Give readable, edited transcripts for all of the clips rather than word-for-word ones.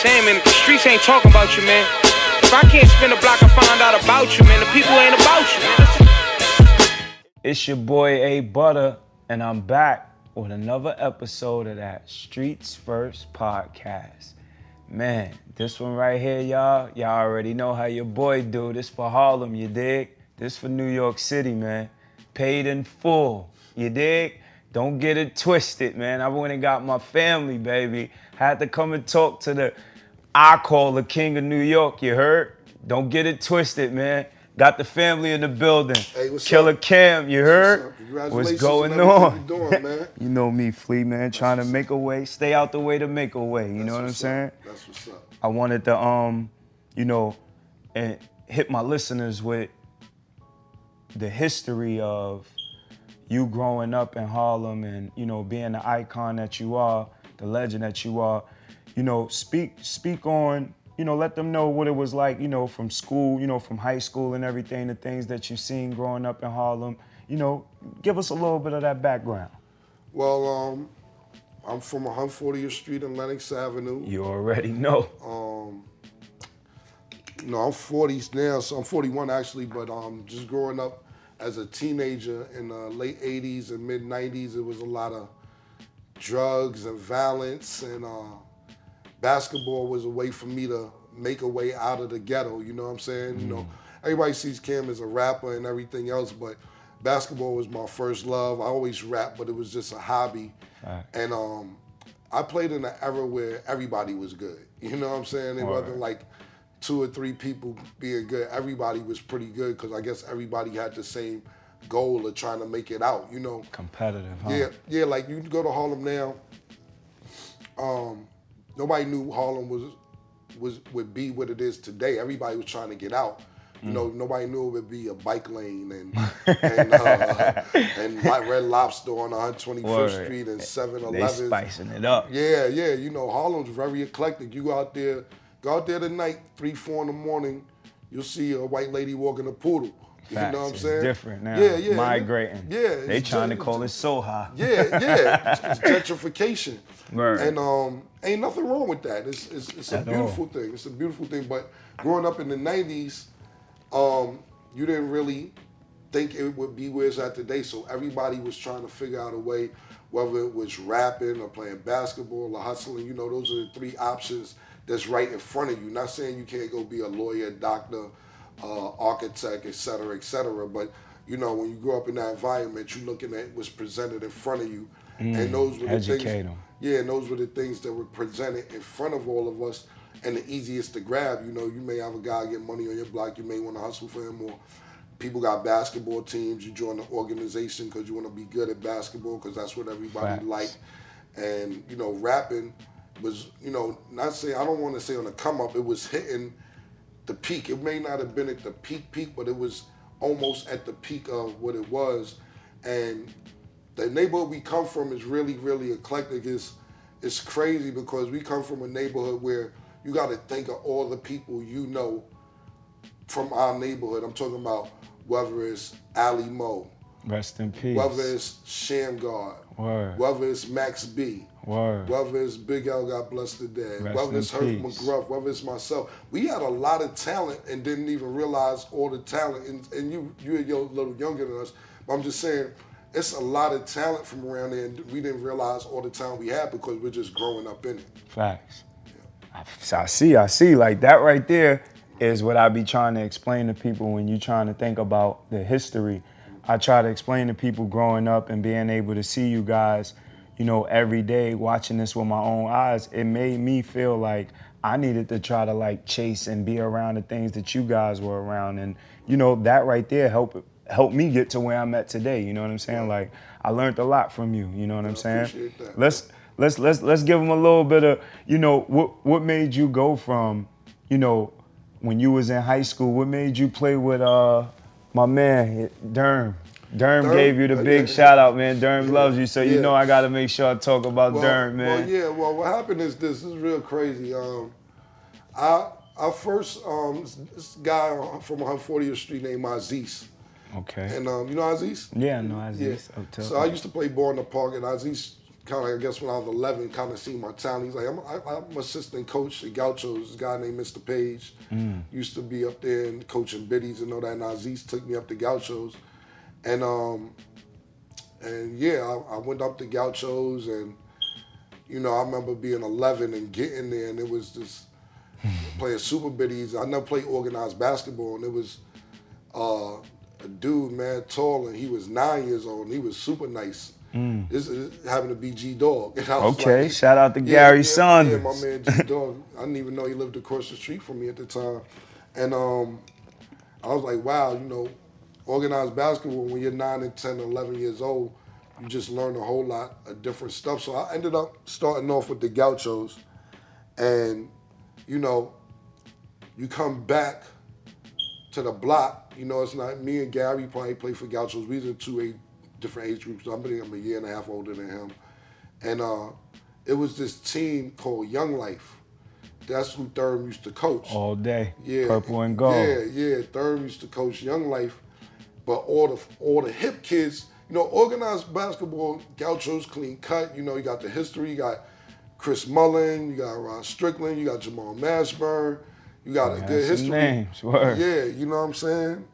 saying, man, if the streets ain't talking about you, man. If I can't spin a block and find out about you, man, the people ain't about you, man. It's your boy A Butta, and I'm back with another episode of that Streets First Podcast. Man, this one right here, y'all already know how your boy do. This for Harlem, you dig? This for New York City, man. Paid in full, you dig? Don't get it twisted, man. I went and got my family, baby. Had to come and talk to I call the king of New York, you heard? Don't get it twisted, man. Got the family in the building. Hey, what's Killer up? Cam, you heard? Congratulations what's going on on? You're doing, man. You know me, Flea, man, trying to make a way, stay out the way to make a way, you know what I'm saying? That's what's up. I wanted to, and hit my listeners with the history of you growing up in Harlem and, being the icon that you are, the legend that you are. Speak on, let them know what it was like, from school, from high school and everything, the things that you've seen growing up in Harlem. Give us a little bit of that background. Well, I'm from 140th Street and Lenox Avenue. You already know. I'm 40 now, so I'm 41 actually, but just growing up as a teenager in the late 80s and mid 90s, it was a lot of drugs and violence, and basketball was a way for me to make a way out of the ghetto, you know what I'm saying? Everybody sees Cam as a rapper and everything else, but basketball was my first love. I always rapped, but it was just a hobby. Right. And I played in an era where everybody was good, you know what I'm saying? It wasn't like 2 or 3 people being good. Everybody was pretty good because I guess everybody had the same goal of trying to make it out, Competitive, huh? Yeah, like you go to Harlem now, nobody knew Harlem would be what it is today. Everybody was trying to get out. Nobody knew it would be a bike lane and like Red Lobster on 121st Street and 7-Eleven. They spicing it up. Yeah. Harlem's very eclectic. You go out there tonight, 3-4 in the morning, you'll see a white lady walking a poodle. You know what I'm saying? It's different now. Yeah. Migrating. Yeah. They trying to call it Soha. Yeah. It's gentrification. Right. And ain't nothing wrong with that. It's a beautiful thing. It's a beautiful thing. But growing up in the 90s, you didn't really think it would be where it's at today. So everybody was trying to figure out a way, whether it was rapping or playing basketball or hustling. Those are the 3 options that's right in front of you. Not saying you can't go be a lawyer, doctor, architect, et cetera, but when you grow up in that environment, you're looking at what's presented in front of you, and those were the things. Yeah, and those were the things that were presented in front of all of us, and the easiest to grab. You may have a guy get money on your block, you may want to hustle for him, or people got basketball teams, you join the organization because you want to be good at basketball because that's what everybody liked, and rapping was I don't want to say on the come up, it was hitting the peak. It may not have been at the peak, but it was almost at the peak of what it was. And the neighborhood we come from is really, really eclectic. It's crazy because we come from a neighborhood where you got to think of all the people from our neighborhood. I'm talking about whether it's Ali Mo, rest in peace, whether it's Shamgard, whether it's Max B, whether it's Big L, God bless the dead, whether it's Herb McGruff, whether it's myself. We had a lot of talent and didn't even realize all the talent. And you're a little younger than us, but I'm just saying, it's a lot of talent from around there, and we didn't realize all the talent we had because we're just growing up in it. Facts. Yeah. I see. Like that right there is what I be trying to explain to people when you're trying to think about the history. I try to explain to people growing up and being able to see you guys, every day watching this with my own eyes. It made me feel like I needed to try to chase and be around the things that you guys were around. And, that right there helped me get to where I'm at today. You know what I'm saying? Like I learned a lot from you. You know what I'm saying? Appreciate that. Let's give them a little bit of, what made you go from, when you was in high school, what made you play with my man, Derm? Derm gave you the big shout out, man. Derm loves you, so I got to make sure I talk about Derm, man. Well, what happened is this is real crazy. I first, this guy from 140th Street named Aziz. Okay. And you know Aziz? Yeah, I know Aziz. Yeah. So I used to play ball in the park, and Aziz kind of, I guess when I was 11, kind of seen my talent. He's like, I'm assistant coach at Gauchos. This guy named Mr. Page used to be up there and coaching biddies and all that. And Aziz took me up to Gauchos, and yeah, I went up to Gauchos, and you know, I remember being 11 and getting there, and it was just playing super biddies. I never played organized basketball, and it was a dude, man, tall, and he was 9 years old, and he was super nice. This happened to be G-Dog. Okay, like, shout out to Gary Saunders. Yeah, my man G-Dog. I didn't even know he lived across the street from me at the time. And I was like, wow, you know, organized basketball, when you're 9 and 10 and 11 years old, you just learn a whole lot of different stuff. So I ended up starting off with the Gauchos. And, you know, you come back to the block, you know, it's not me and Gary probably played for Gauchos. We was in 2 different age groups. I'm a year and a half older than him. And it was this team called Young Life. That's who Thurm used to coach. All day. Yeah. Purple and gold. Yeah. Thurm used to coach Young Life. But all the hip kids, you know, organized basketball, Gauchos clean cut. You know, you got the history. You got Chris Mullen. You got Ron Strickland. You got Jamal Mashburn. You got a good history. Names. Word. Yeah, you know what I'm saying?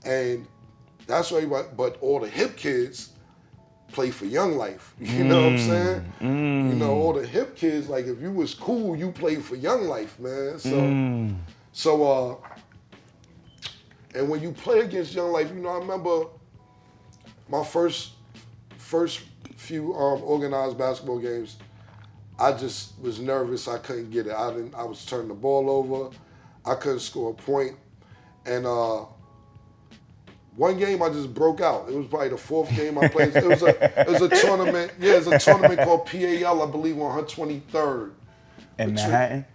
And that's why, but all the hip kids play for Young Life. You know what I'm saying? You know, all the hip kids, like if you was cool, you played for Young Life, man. So, and when you play against Young Life, you know, I remember my first few organized basketball games, I just was nervous. I couldn't get it. I was turning the ball over. I couldn't score a point. And one game I just broke out. It was probably the 4th game I played. It was a tournament. Yeah, it was a tournament called PAL, I believe, on 123rd. In Manhattan?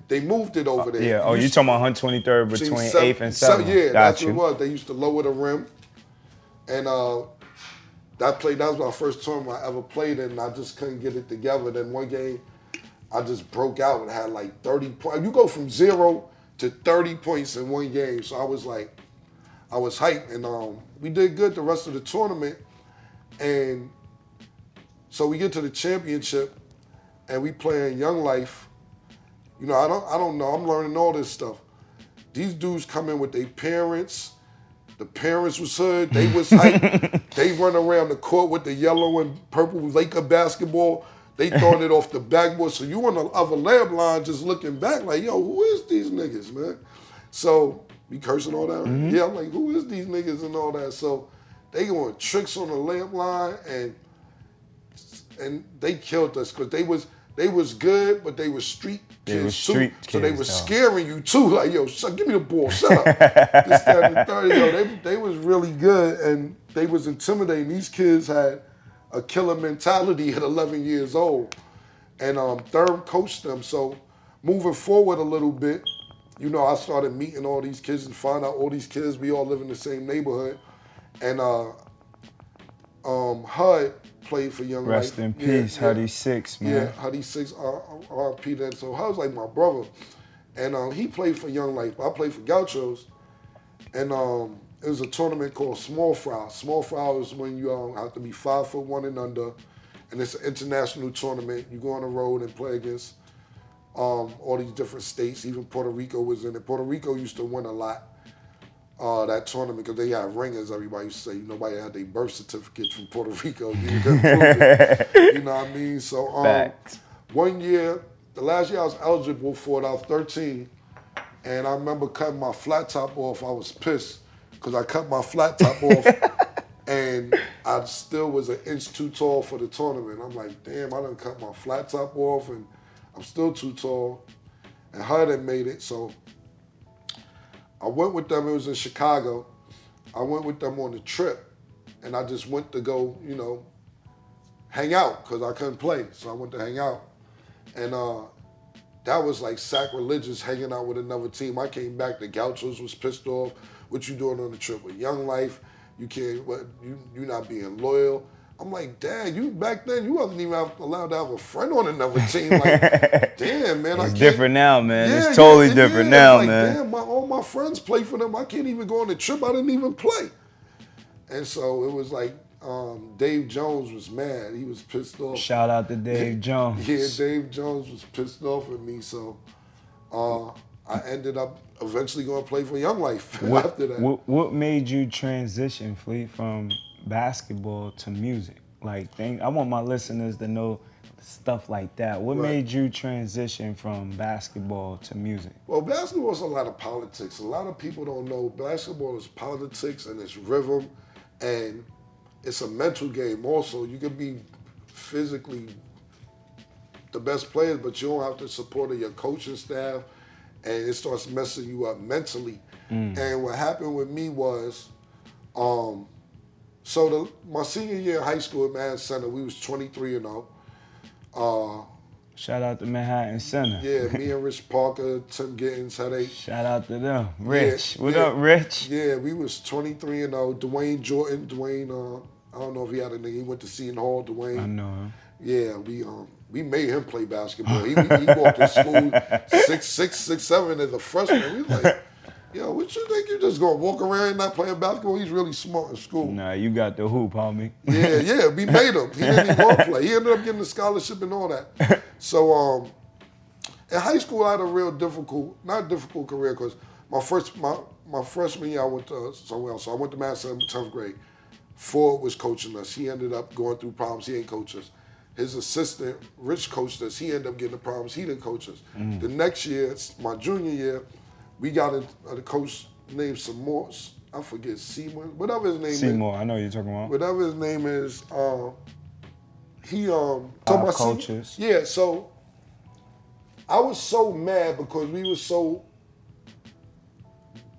They moved it over there. Yeah. Oh, you talking about 123rd between 8th and 7th? Yeah, that's what it was. They used to lower the rim, and that was my first tournament I ever played in. And I just couldn't get it together. Then one game, I just broke out and had like 30 points. You go from 0 to 30 points in one game. So I was hyped, and we did good the rest of the tournament. And so we get to the championship, and we play in Young Life. You know, I don't know. I'm learning all this stuff. These dudes come in with their parents. The parents was hood. They was hyped. They run around the court with the yellow and purple Laker basketball. They throwing it off the backboard. So you on the other layup line just looking back like, yo, who is these niggas, man? So we cursing all that. Yeah, I'm like, who is these niggas and all that? So they going tricks on the layup line, and they killed us because they was good, but they was street kids too. So they was scaring you too. Like, yo, give me the ball, shut up. This, that, and the third. Yo, they was really good, and they was intimidating. These kids had a killer mentality at 11 years old. And Thurm coached them. So moving forward a little bit, you know, I started meeting all these kids and find out all these kids, we all live in the same neighborhood. And HUD played for Young Life. Rest in peace, Huddy 6, man. Yeah, Huddy 6, R.P. then. So HUD's like my brother. And he played for Young Life. I played for Gauchos. And it was a tournament called Small Fry. Small Fry is when you have to be 5'1" and under. And it's an international tournament. You go on the road and play against all these different states. Even Puerto Rico was in it. Puerto Rico used to win a lot. That tournament, because they had ringers, everybody used to say, nobody had their birth certificate from Puerto Rico. You couldn't prove it. You know what I mean? So one year, the last year I was eligible for it, I was 13, and I remember cutting my flat top off. I was pissed because I cut my flat top off, and I still was an inch too tall for the tournament. I'm like, damn, I done cut my flat top off, and I'm still too tall. And HUD had made it, so I went with them. It was in Chicago. I went with them on the trip, and I just went to go, you know, hang out because I couldn't play. So I went to hang out, and that was like sacrilegious, hanging out with another team. I came back. The Gauchos was pissed off. What you doing on the trip with Young Life? You can't. You not being loyal. I'm like, Dad, you back then you wasn't even allowed to have a friend on another team. Like, damn, man, it's different now, man. It's totally different now, like, man. Damn, all my friends play for them. I can't even go on the trip. I didn't even play. And so it was like, Dave Jones was mad. He was pissed off. Shout out to Dave Jones. Yeah, Dave Jones was pissed off at me, so I ended up eventually going to play for Young Life after that. What made you transition, Fleet, from basketball to music? Like, I want my listeners to know stuff like that. What made you transition from basketball to music? Well, basketball is a lot of politics. A lot of people don't know basketball is politics and it's rhythm and it's a mental game also. You can be physically the best players, but you don't have the support of your coaching staff, and it starts messing you up mentally. And what happened with me was, my senior year of high school at Manhattan Center, we was 23-0. Shout out to Manhattan Center. Yeah, me and Rich Parker, Tim Gittins, Shout out to them. Rich. What up, Rich? Yeah, we was 23-0. Dwayne Jordan, I don't know if he had a name. He went to Seton Hall, Dwayne. I know him. Yeah, we made him play basketball. He walked to school 6'7" as a freshman. We was like, yo, what you think? You just gonna walk around and not playing basketball? He's really smart in school. Nah, you got the hoop, homie. Yeah, we made him. He didn't even want to play. He ended up getting a scholarship and all that. So in high school, I had a real not difficult career because my freshman year I went to somewhere else. So I went to Mase in 10th grade. Ford was coaching us. He ended up going through problems. He ain't coach us. His assistant, Rich, coached us. He ended up getting the problems. He didn't coach us. The next year, my junior year, we got a coach named Seymour. I forget, Seymour, whatever his name is. Seymour, I know what you're talking about. Whatever his name is, coaches. Yeah, so I was so mad because we were so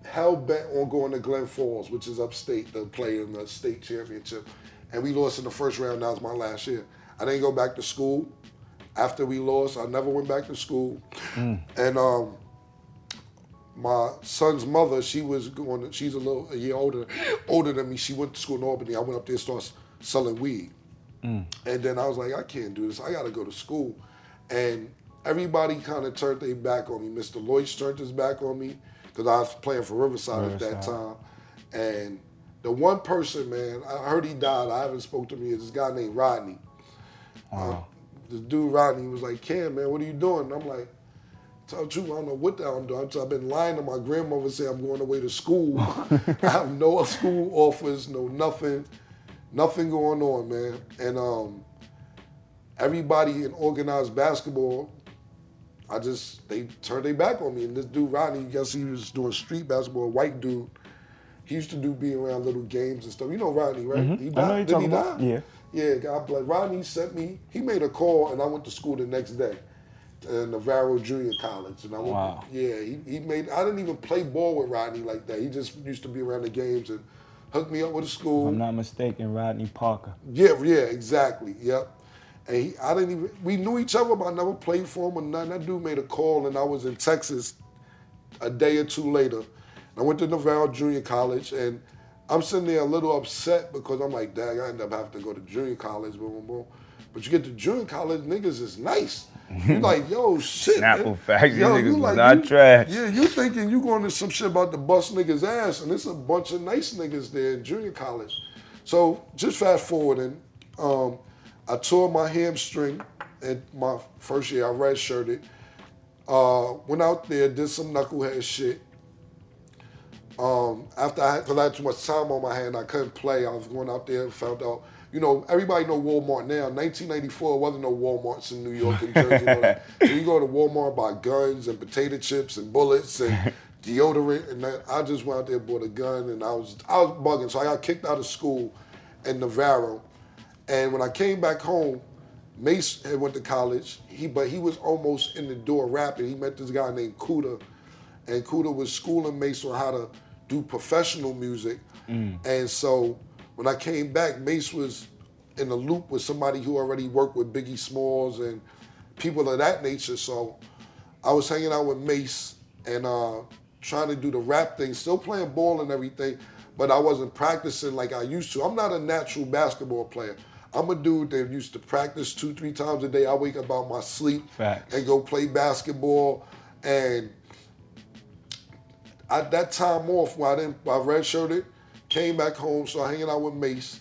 hell-bent on going to Glen Falls, which is upstate, to play in the state championship. And we lost in the first round. That was my last year. I didn't go back to school. After we lost, I never went back to school. And my son's mother, she's a year older than me. She went to school in Albany. I went up there and started selling weed. And then I was like, I can't do this. I got to go to school. And everybody kind of turned their back on me. Mr. Lloyd turned his back on me because I was playing for Riverside at that time. And the one person, man, I heard he died. I haven't spoken to him yet. This guy named Rodney. This dude Rodney was like, Cam, man, what are you doing? And I'm like, tell the truth, I don't know what the hell I'm doing. I've been lying to my grandmother saying I'm going away to school. I have no school offers, no nothing going on, man. And everybody in organized basketball, they turned their back on me. And this dude Rodney, I guess he was doing street basketball, a white dude. He used to be around little games and stuff. You know Rodney, right? He died. I know you're talking about. Yeah. Yeah, God bless. Rodney he made a call and I went to school the next day to Navarro Junior College. And I went I didn't even play ball with Rodney like that. He just used to be around the games and hooked me up with a school. If I'm not mistaken, Rodney Parker. Yeah, exactly. Yep. And we knew each other, but I never played for him or nothing. That dude made a call and I was in Texas a day or two later. I went to Navarro Junior College, and I'm sitting there a little upset because I'm like, dang, I end up having to go to junior college, boom, boom, boom. But you get to junior college, niggas is nice. You like, yo, shit. Snapple facts, these niggas was not trash. Yeah, you thinking you going to some shit about to bust niggas' ass, and it's a bunch of nice niggas there in junior college. So just fast forwarding, I tore my hamstring in my first year. I redshirted. Went out there, did some knucklehead shit. Because I had too much time on my hand, I couldn't play. I was going out there and found out, everybody know Walmart now. 1994, there wasn't no Walmarts in New York and Jersey. So you go to Walmart, buy guns and potato chips and bullets and deodorant. And I just went out there and bought a gun, and I was bugging. So I got kicked out of school in Navarro. And when I came back home, Mase had went to college, but he was almost in the door rapping. He met this guy named Kuda, and Kuda was schooling Mase on how to do professional music. And so when I came back, Mase was in the loop with somebody who already worked with Biggie Smalls and people of that nature. So I was hanging out with Mase and trying to do the rap thing, still playing ball and everything, but I wasn't practicing like I used to. I'm not a natural basketball player. I'm a dude that used to practice 2-3 times a day. I wake up out my sleep and go play basketball. And at that time off, I redshirted, came back home, started hanging out with Mase.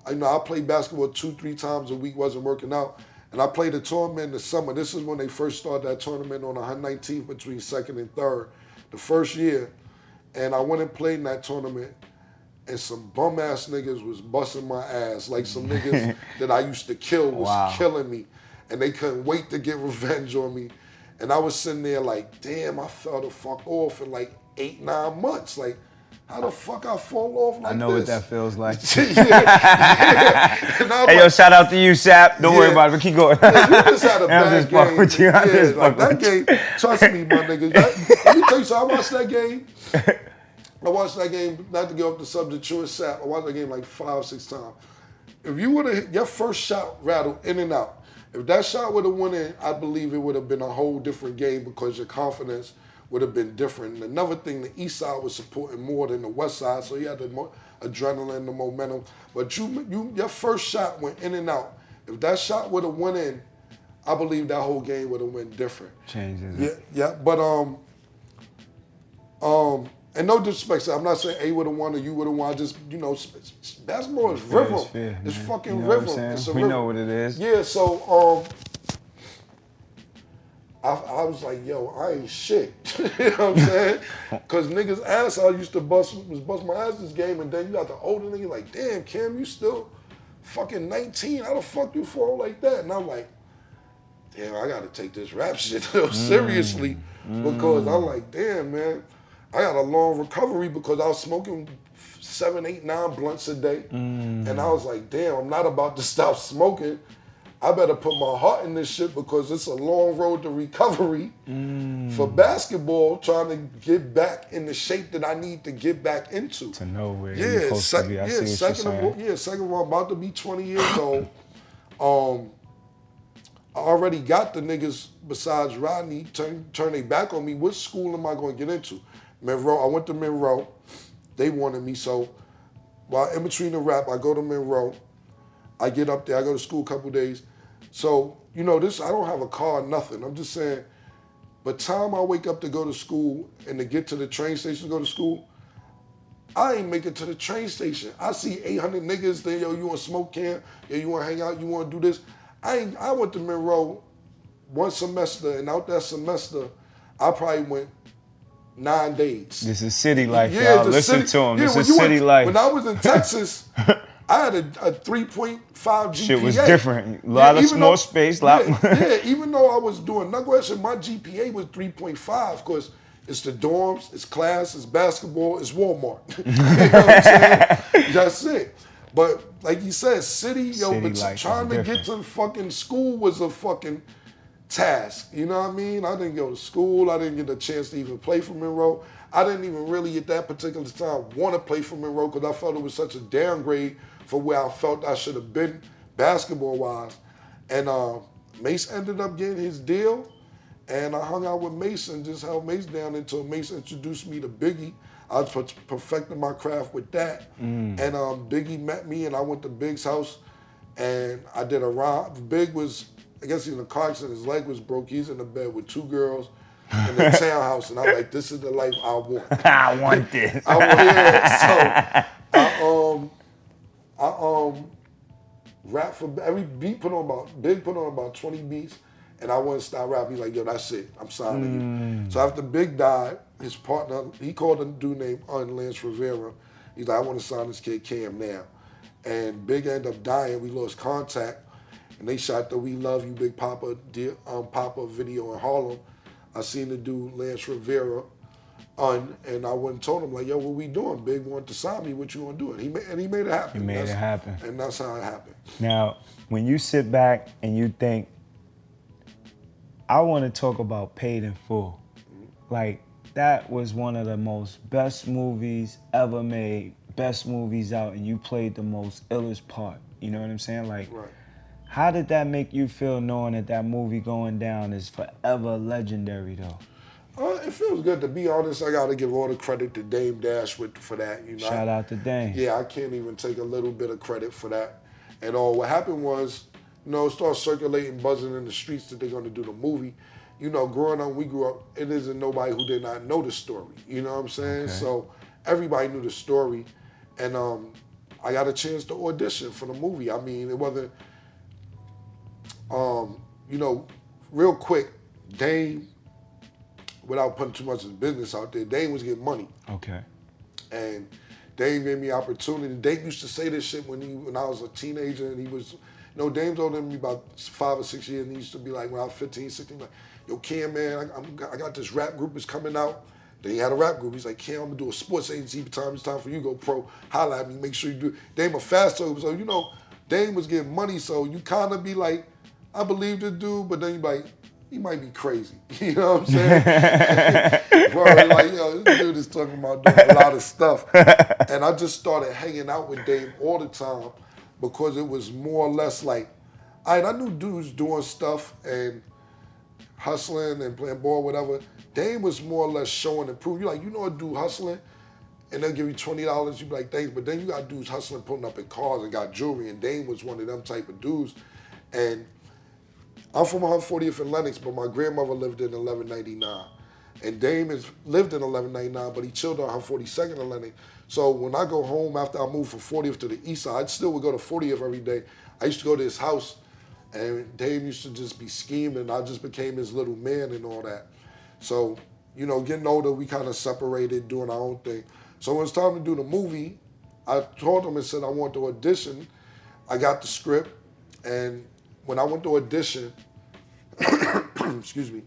I played basketball 2-3 times a week, wasn't working out. And I played a tournament in the summer. This is when they first started that tournament on 119th between 2nd and 3rd, the first year. And I went and played in that tournament, and some bum-ass niggas was busting my ass. Like some niggas that I used to kill was killing me. And they couldn't wait to get revenge on me. And I was sitting there like, damn, I fell the fuck off in like 8-9 months. Like, how the fuck I fall off like this? I know what that feels like. yeah. Hey, yo, shout out to you, Sap. Don't worry about it, but keep going. Yeah, you just had a bad game. With you. Like that game, trust me, my nigga. Let me tell you something, I watched that game. Not to get off the subject, you and Sap, I watched that game like 5-6 times. If you would have, your first shot rattled in and out. If that shot would have went in, I believe it would have been a whole different game because your confidence would have been different. And another thing, the East Side was supporting more than the West Side, so you had the adrenaline, the momentum. But your first shot went in and out. If that shot would have went in, I believe that whole game would have went different. Changes. Yeah. But and no disrespect, I'm not saying A would have won or you would have won. I just, basketball is rhythm. It's fucking rhythm. It's a we rhythm. know what it is. Yeah. So I was like, yo, I ain't shit. You know what I'm saying? Because niggas' ass I used to bust my ass this game, and then you got the older nigga like, damn, Cam, you still fucking 19. How the fuck you fall like that? And I'm like, damn, I gotta take this rap shit seriously because I'm like, damn, man, I got a long recovery because I was smoking 7, 8, 9 blunts a day. And I was like, damn, I'm not about to stop smoking. I better put my heart in this shit because it's a long road to recovery for basketball, trying to get back in the shape that I need to get back into. To know where you're supposed to be. I see what you're saying. Second of all, I'm about to be 20 years old. I already got the niggas besides Rodney turn their back on me. What school am I going to get into? Monroe. I went to Monroe. They wanted me, so while in between the rap, I go to Monroe. I get up there. I go to school a couple days. So, this, I don't have a car, nothing. I'm just saying, by the time I wake up to go to school and to get to the train station to go to school, I ain't make it to the train station. I see 800 niggas, then, yo, you want to smoke, Cam? Yo, you want to hang out? You want to do this? I went to Monroe one semester, and out that semester, I probably went 9 days. This is city life, y'all. Listen to him. This is city life. When I was in Texas, I had a 3.5 GPA. Shit was different. A lot of more space. Even though I was doing knucklehead, my GPA was 3.5 because it's the dorms, it's class, it's basketball, it's Walmart. You know what I'm saying? That's it. But like you said, city trying to get to fucking school was a fucking task. You know what I mean? I didn't go to school. I didn't get a chance to even play for Monroe. I didn't even really at that particular time want to play for Monroe because I felt it was such a downgrade for where I felt I should have been basketball-wise. And Mase ended up getting his deal, and I hung out with Mase and just held Mase down until Mase introduced me to Biggie. I was perfecting my craft with that. And Biggie met me, and I went to Big's house, and I did a rhyme. Big was, I guess he was in a car accident, his leg was broke. He's in the bed with 2 girls in the townhouse, and I'm like, this is the life I want. I want this. I rap for every beat Big put on about 20 beats, and I wouldn't stop rapping. He's like, yo, that's it. I'm signing you. So after Big died, his partner, he called a dude named Lance Rivera. He's like, I want to sign this kid Cam now. And Big ended up dying. We lost contact, and they shot the We Love You Big Papa video in Harlem. I seen the dude Lance Rivera, and I went and told him like, yo, what we doing? Big wanted to sign me. What you gonna do? And he made it happen. He made it happen. And that's how it happened. Now, when you sit back and you think, I want to talk about Paid in Full. Like, that was one of the best movies ever made, best movies out, and you played the most illest part. You know what I'm saying? Like, right. How did that make you feel knowing that movie going down is forever legendary, though? It feels good. To be honest, I got to give all the credit to Dame Dash for that. Shout out to Dame. Yeah, I can't even take a little bit of credit for that at all. What happened was, it started circulating, buzzing in the streets that they're going to do the movie. Growing up, we grew up, it isn't nobody who did not know the story. You know what I'm saying? Okay. So everybody knew the story. And I got a chance to audition for the movie. I mean, it wasn't, you know, real quick, Dame, without putting too much of his business out there, Dame was getting money. Okay. And Dame gave me opportunity. Dame used to say this shit when I was a teenager, and he was, you know, Dame's older than me about 5 or 6 years, and he used to be like, when I was 15, 16, like, yo, Cam, man, I got this rap group that's coming out. Then he had a rap group. He's like, Cam, I'm gonna do a sports agency. It's time for you to go pro. Holla at me, make sure you do it. Dame a fast, so you know, Dame was getting money, so you kind of be like, I believe this dude, but then you be like, he might be crazy. You know what I'm saying? Bro, like, yo, this dude is talking about doing a lot of stuff. And I just started hanging out with Dame all the time because it was more or less like, I knew dudes doing stuff and hustling and playing ball, whatever. Dame was more or less showing and proving. You're like, you know a dude hustling, and they'll give you $20, you be like, thanks. But then you got dudes hustling, putting up in cars and got jewelry, and Dame was one of them type of dudes. And I'm from 140th and Lenox, but my grandmother lived in 1199. And Dame lived in 1199, but he chilled on 142nd and Lenox. So when I go home after I moved from 40th to the east side, I still would go to 40th every day. I used to go to his house, and Dame used to just be scheming. I just became his little man and all that. So, you know, getting older, we kind of separated, doing our own thing. So when it was time to do the movie, I told him and said I want to audition. I got the script, and when I went to audition, excuse me,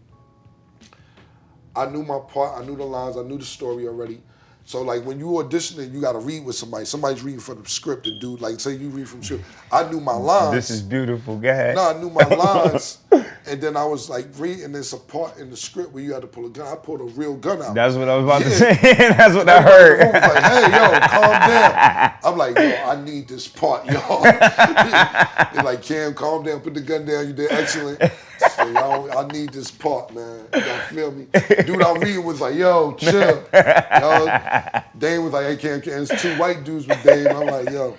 I knew my part, I knew the lines, I knew the story already. So like when you auditioning, you gotta read with somebody. Somebody's reading from the script, and dude, like say you read from the script. I knew my lines. This is beautiful, go ahead. No, I knew my lines, and then I was like reading this a part in the script where you had to pull a gun. I pulled a real gun out. That's what I was about to say. That's what I heard. I was like, hey, yo, calm down. I'm like, yo, I need this part, yo. They're like, Cam, calm down, put the gun down. You did excellent. So, yo, I need this part, man. You feel me? Dude I'm reading was like, yo, chill. Yo, Dame was like, hey, Cam, it's 2 white dudes with Dame. I'm like, yo,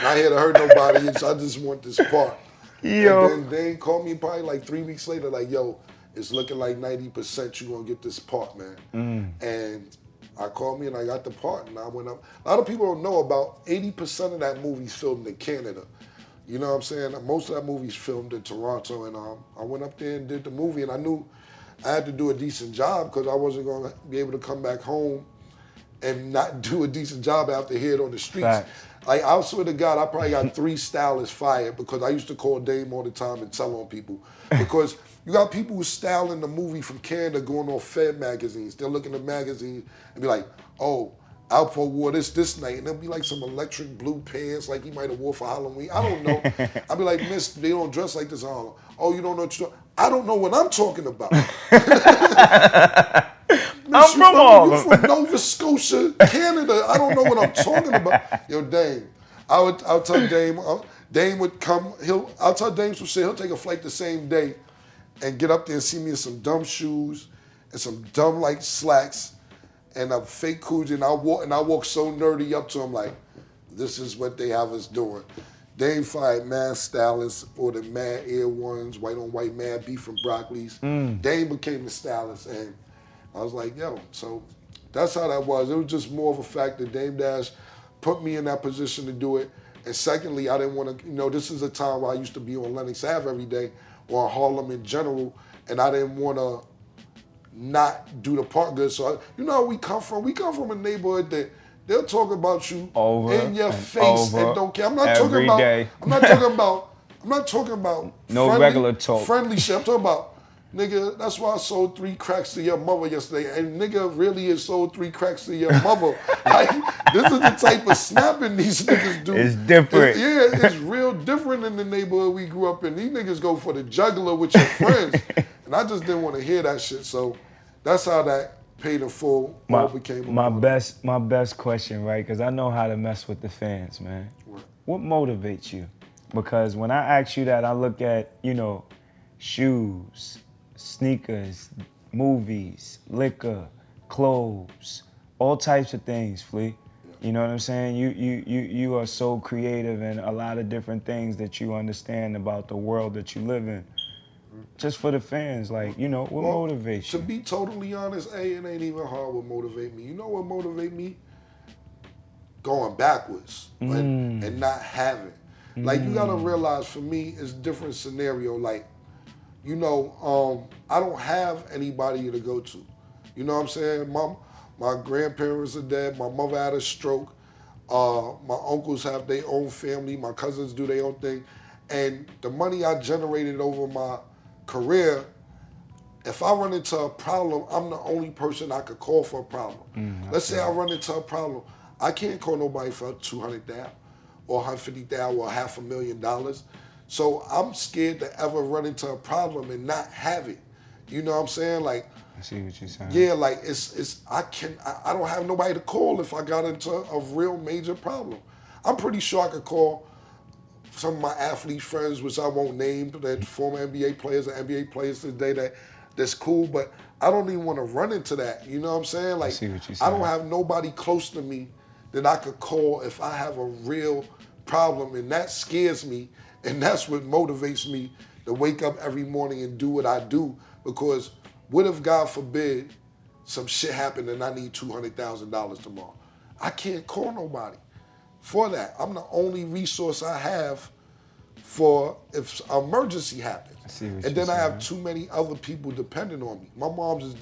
not here to hurt nobody. I just want this part. Yo. And then Dame called me probably like 3 weeks later, like, yo, it's looking like 90% you gonna get this part, man. And I called me and I got the part, and I went up. A lot of people don't know about 80% of that movie's filmed in Canada. You know what I'm saying? Most of that movie's filmed in Toronto, and I went up there and did the movie, and I knew I had to do a decent job because I wasn't gonna be able to come back home and not do a decent job after hear it on the streets. Facts. Like, I swear to God, I probably got 3 stylists fired because I used to call Dame all the time and tell on people. Because you got people who styling the movie from Canada going on Fed magazines. They'll look in the magazine and be like, oh, Alpo wore this night. And there'll be like some electric blue pants like he might have wore for Halloween. I don't know. I'll be like, miss, they don't dress like this. Oh, you don't know what you're talking about. I don't know what I'm talking about. I'm from all of them. From Nova Scotia, Canada. I don't know what I'm talking about. Yo, Dame. I'll tell Dame. Dame would come. I'll tell Dame some shit. He'll take a flight the same day and get up there and see me in some dumb shoes and some dumb like slacks and a fake Coogee. And I walk so nerdy up to him like, this is what they have us doing. Dame fired mad stylists, ordered mad Air Ones, white on white, mad beef from Broccoli's. Dame became the stylist, and I was like, yo, so that's how that was. It was just more of a fact that Dame Dash put me in that position to do it. And secondly, I didn't want to, this is a time where I used to be on Lenox Ave every day, or Harlem in general, and I didn't want to not do the part good. So, how we come from? We come from a neighborhood that they'll talk about you in your face and don't care. I'm not talking about no regular talk. Friendly shit. I'm talking about, nigga, that's why I sold 3 cracks to your mother yesterday. And nigga really has sold 3 cracks to your mother. Like, this is the type of snapping these niggas do. It's different. It's real different in the neighborhood we grew up in. These niggas go for the juggler with your friends. And I just didn't want to hear that shit. So that's how that paid in full became my best question, right? Because I know how to mess with the fans, man. What motivates you? Because when I ask you that, I look at, shoes, sneakers, movies, liquor, clothes, all types of things, Flea. You know what I'm saying? You are so creative in a lot of different things that you understand about the world that you live in. Just for the fans, like, what motivates you? To be totally honest, it ain't even hard what motivate me. You know what motivate me? going backwards and not having. Like, you gotta realize, for me, it's a different scenario. Like, you know, I don't have anybody to go to. You know what I'm saying? My grandparents are dead. My mother had a stroke. My uncles have their own family. My cousins do their own thing. And the money I generated over my career, if I run into a problem, I'm the only person I could call for a problem. Let's say I run into a problem. I can't call nobody for $200,000 or $150,000 or $500,000. So I'm scared to ever run into a problem and not have it. You know what I'm saying? Like, I see what you're saying. Yeah, like I don't have nobody to call if I got into a real major problem. I'm pretty sure I could call some of my athlete friends, which I won't name, that former NBA players or NBA players today that's cool, but I don't even want to run into that. You know what I'm saying? Like, I see what you're saying. I don't have nobody close to me that I could call if I have a real problem, and that scares me, and that's what motivates me to wake up every morning and do what I do, because what if, God forbid, some shit happened and I need $200,000 tomorrow? I can't call nobody for that. I'm the only resource I have for if an emergency happens. And then I have too many other people depending on me. My mom's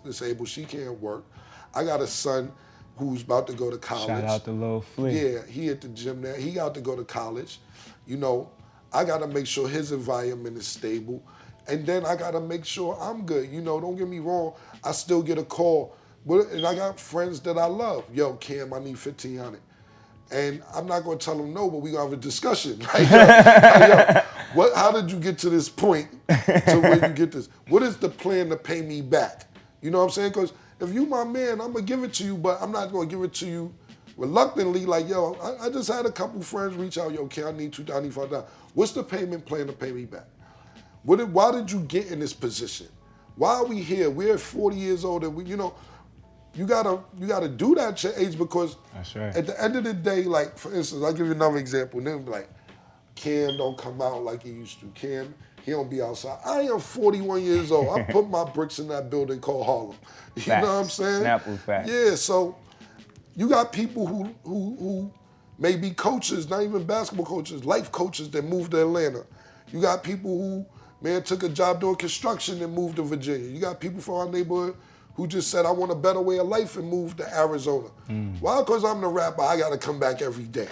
disabled. She can't work. I got a son who's about to go to college. Shout out to Lil Flea. Yeah, he at the gym there. He got to go to college. You know, I got to make sure his environment is stable. And then I got to make sure I'm good. You know, don't get me wrong. I still get a call. And I got friends that I love. Yo, Cam, I need $1,500. And I'm not going to tell them no, but we going to have a discussion. Like, yo, how did you get to this point to where you get this? What is the plan to pay me back? You know what I'm saying? Because if you my man, I'm going to give it to you, but I'm not going to give it to you reluctantly. Like, yo, I just had a couple friends reach out. Yo, Cam, I need $295. What's the payment plan to pay me back? Why did you get in this position? Why are we here? We're 40 years old, and you gotta do that at your age, because that's right. At the end of the day, like, for instance, I'll give you another example. And then be like, Cam don't come out like he used to. Cam, he don't be outside. I am 41 years old. I put my bricks in that building called Harlem. You facts. know what I'm saying? Snapple facts. Yeah, so you got people who may be coaches, not even basketball coaches, life coaches that moved to Atlanta. You got people who took a job doing construction and moved to Virginia. You got people from our neighborhood who just said, I want a better way of life, and moved to Arizona. Why? Because I'm the rapper, I got to come back every day.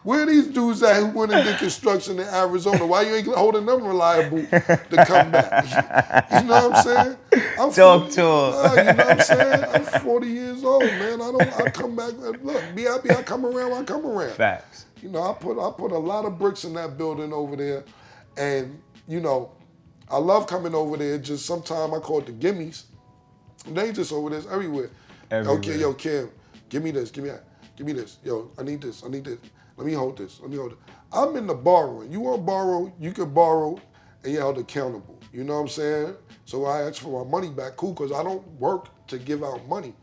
Where are these dudes at who went and did construction in Arizona? Why you ain't holding them reliable to come back? You know what I'm saying? Talk to him. You know what I'm saying? I'm 40 years old, man. I come back. Look, be happy I come around. Facts. You know, I put a lot of bricks in that building over there. And, you know, I love coming over there. Just sometimes I call it the gimmies. They ain't just over there, it's everywhere. Okay, yo, Cam, give me this, give me that. Give me this. Yo, I need this. Let me hold this. I'm in the borrowing. You want to borrow, you can borrow, and you're held accountable. You know what I'm saying? So I ask for my money back. Cool, because I don't work to give out money.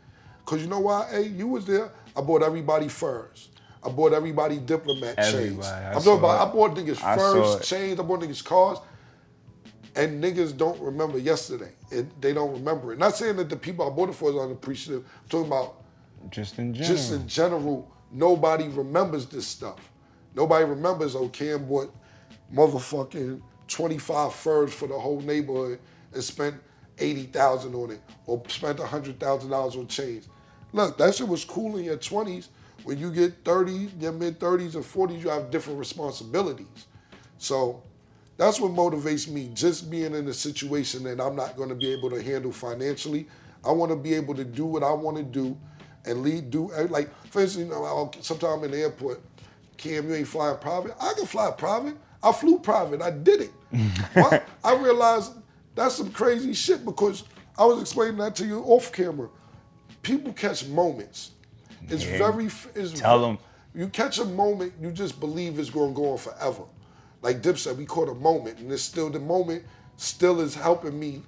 Because you know why? Hey, you was there. I bought everybody furs. I bought everybody diplomat chains. I bought niggas furs, chains. I bought niggas cars. And niggas don't remember yesterday. They don't remember it. Not saying that the people I bought it for is unappreciative. I'm talking about just in general, nobody remembers this stuff. Nobody remembers, Cam bought motherfucking 25 furs for the whole neighborhood and spent $80,000 on it, or spent $100,000 on chains. Look, that shit was cool in your 20s. When you get 30, your mid-30s and 40s, you have different responsibilities. So that's what motivates me, just being in a situation that I'm not going to be able to handle financially. I want to be able to do what I want to do and like, for instance, you know, sometimes I'm in the airport, Cam, you ain't flying private? I can fly private. I flew private. I did it. Well, I realized that's some crazy shit, because I was explaining that to you off camera. People catch moments. Tell them. You catch a moment, you just believe it's going to go on forever. Like Dipset, we caught a moment, and the moment still is helping me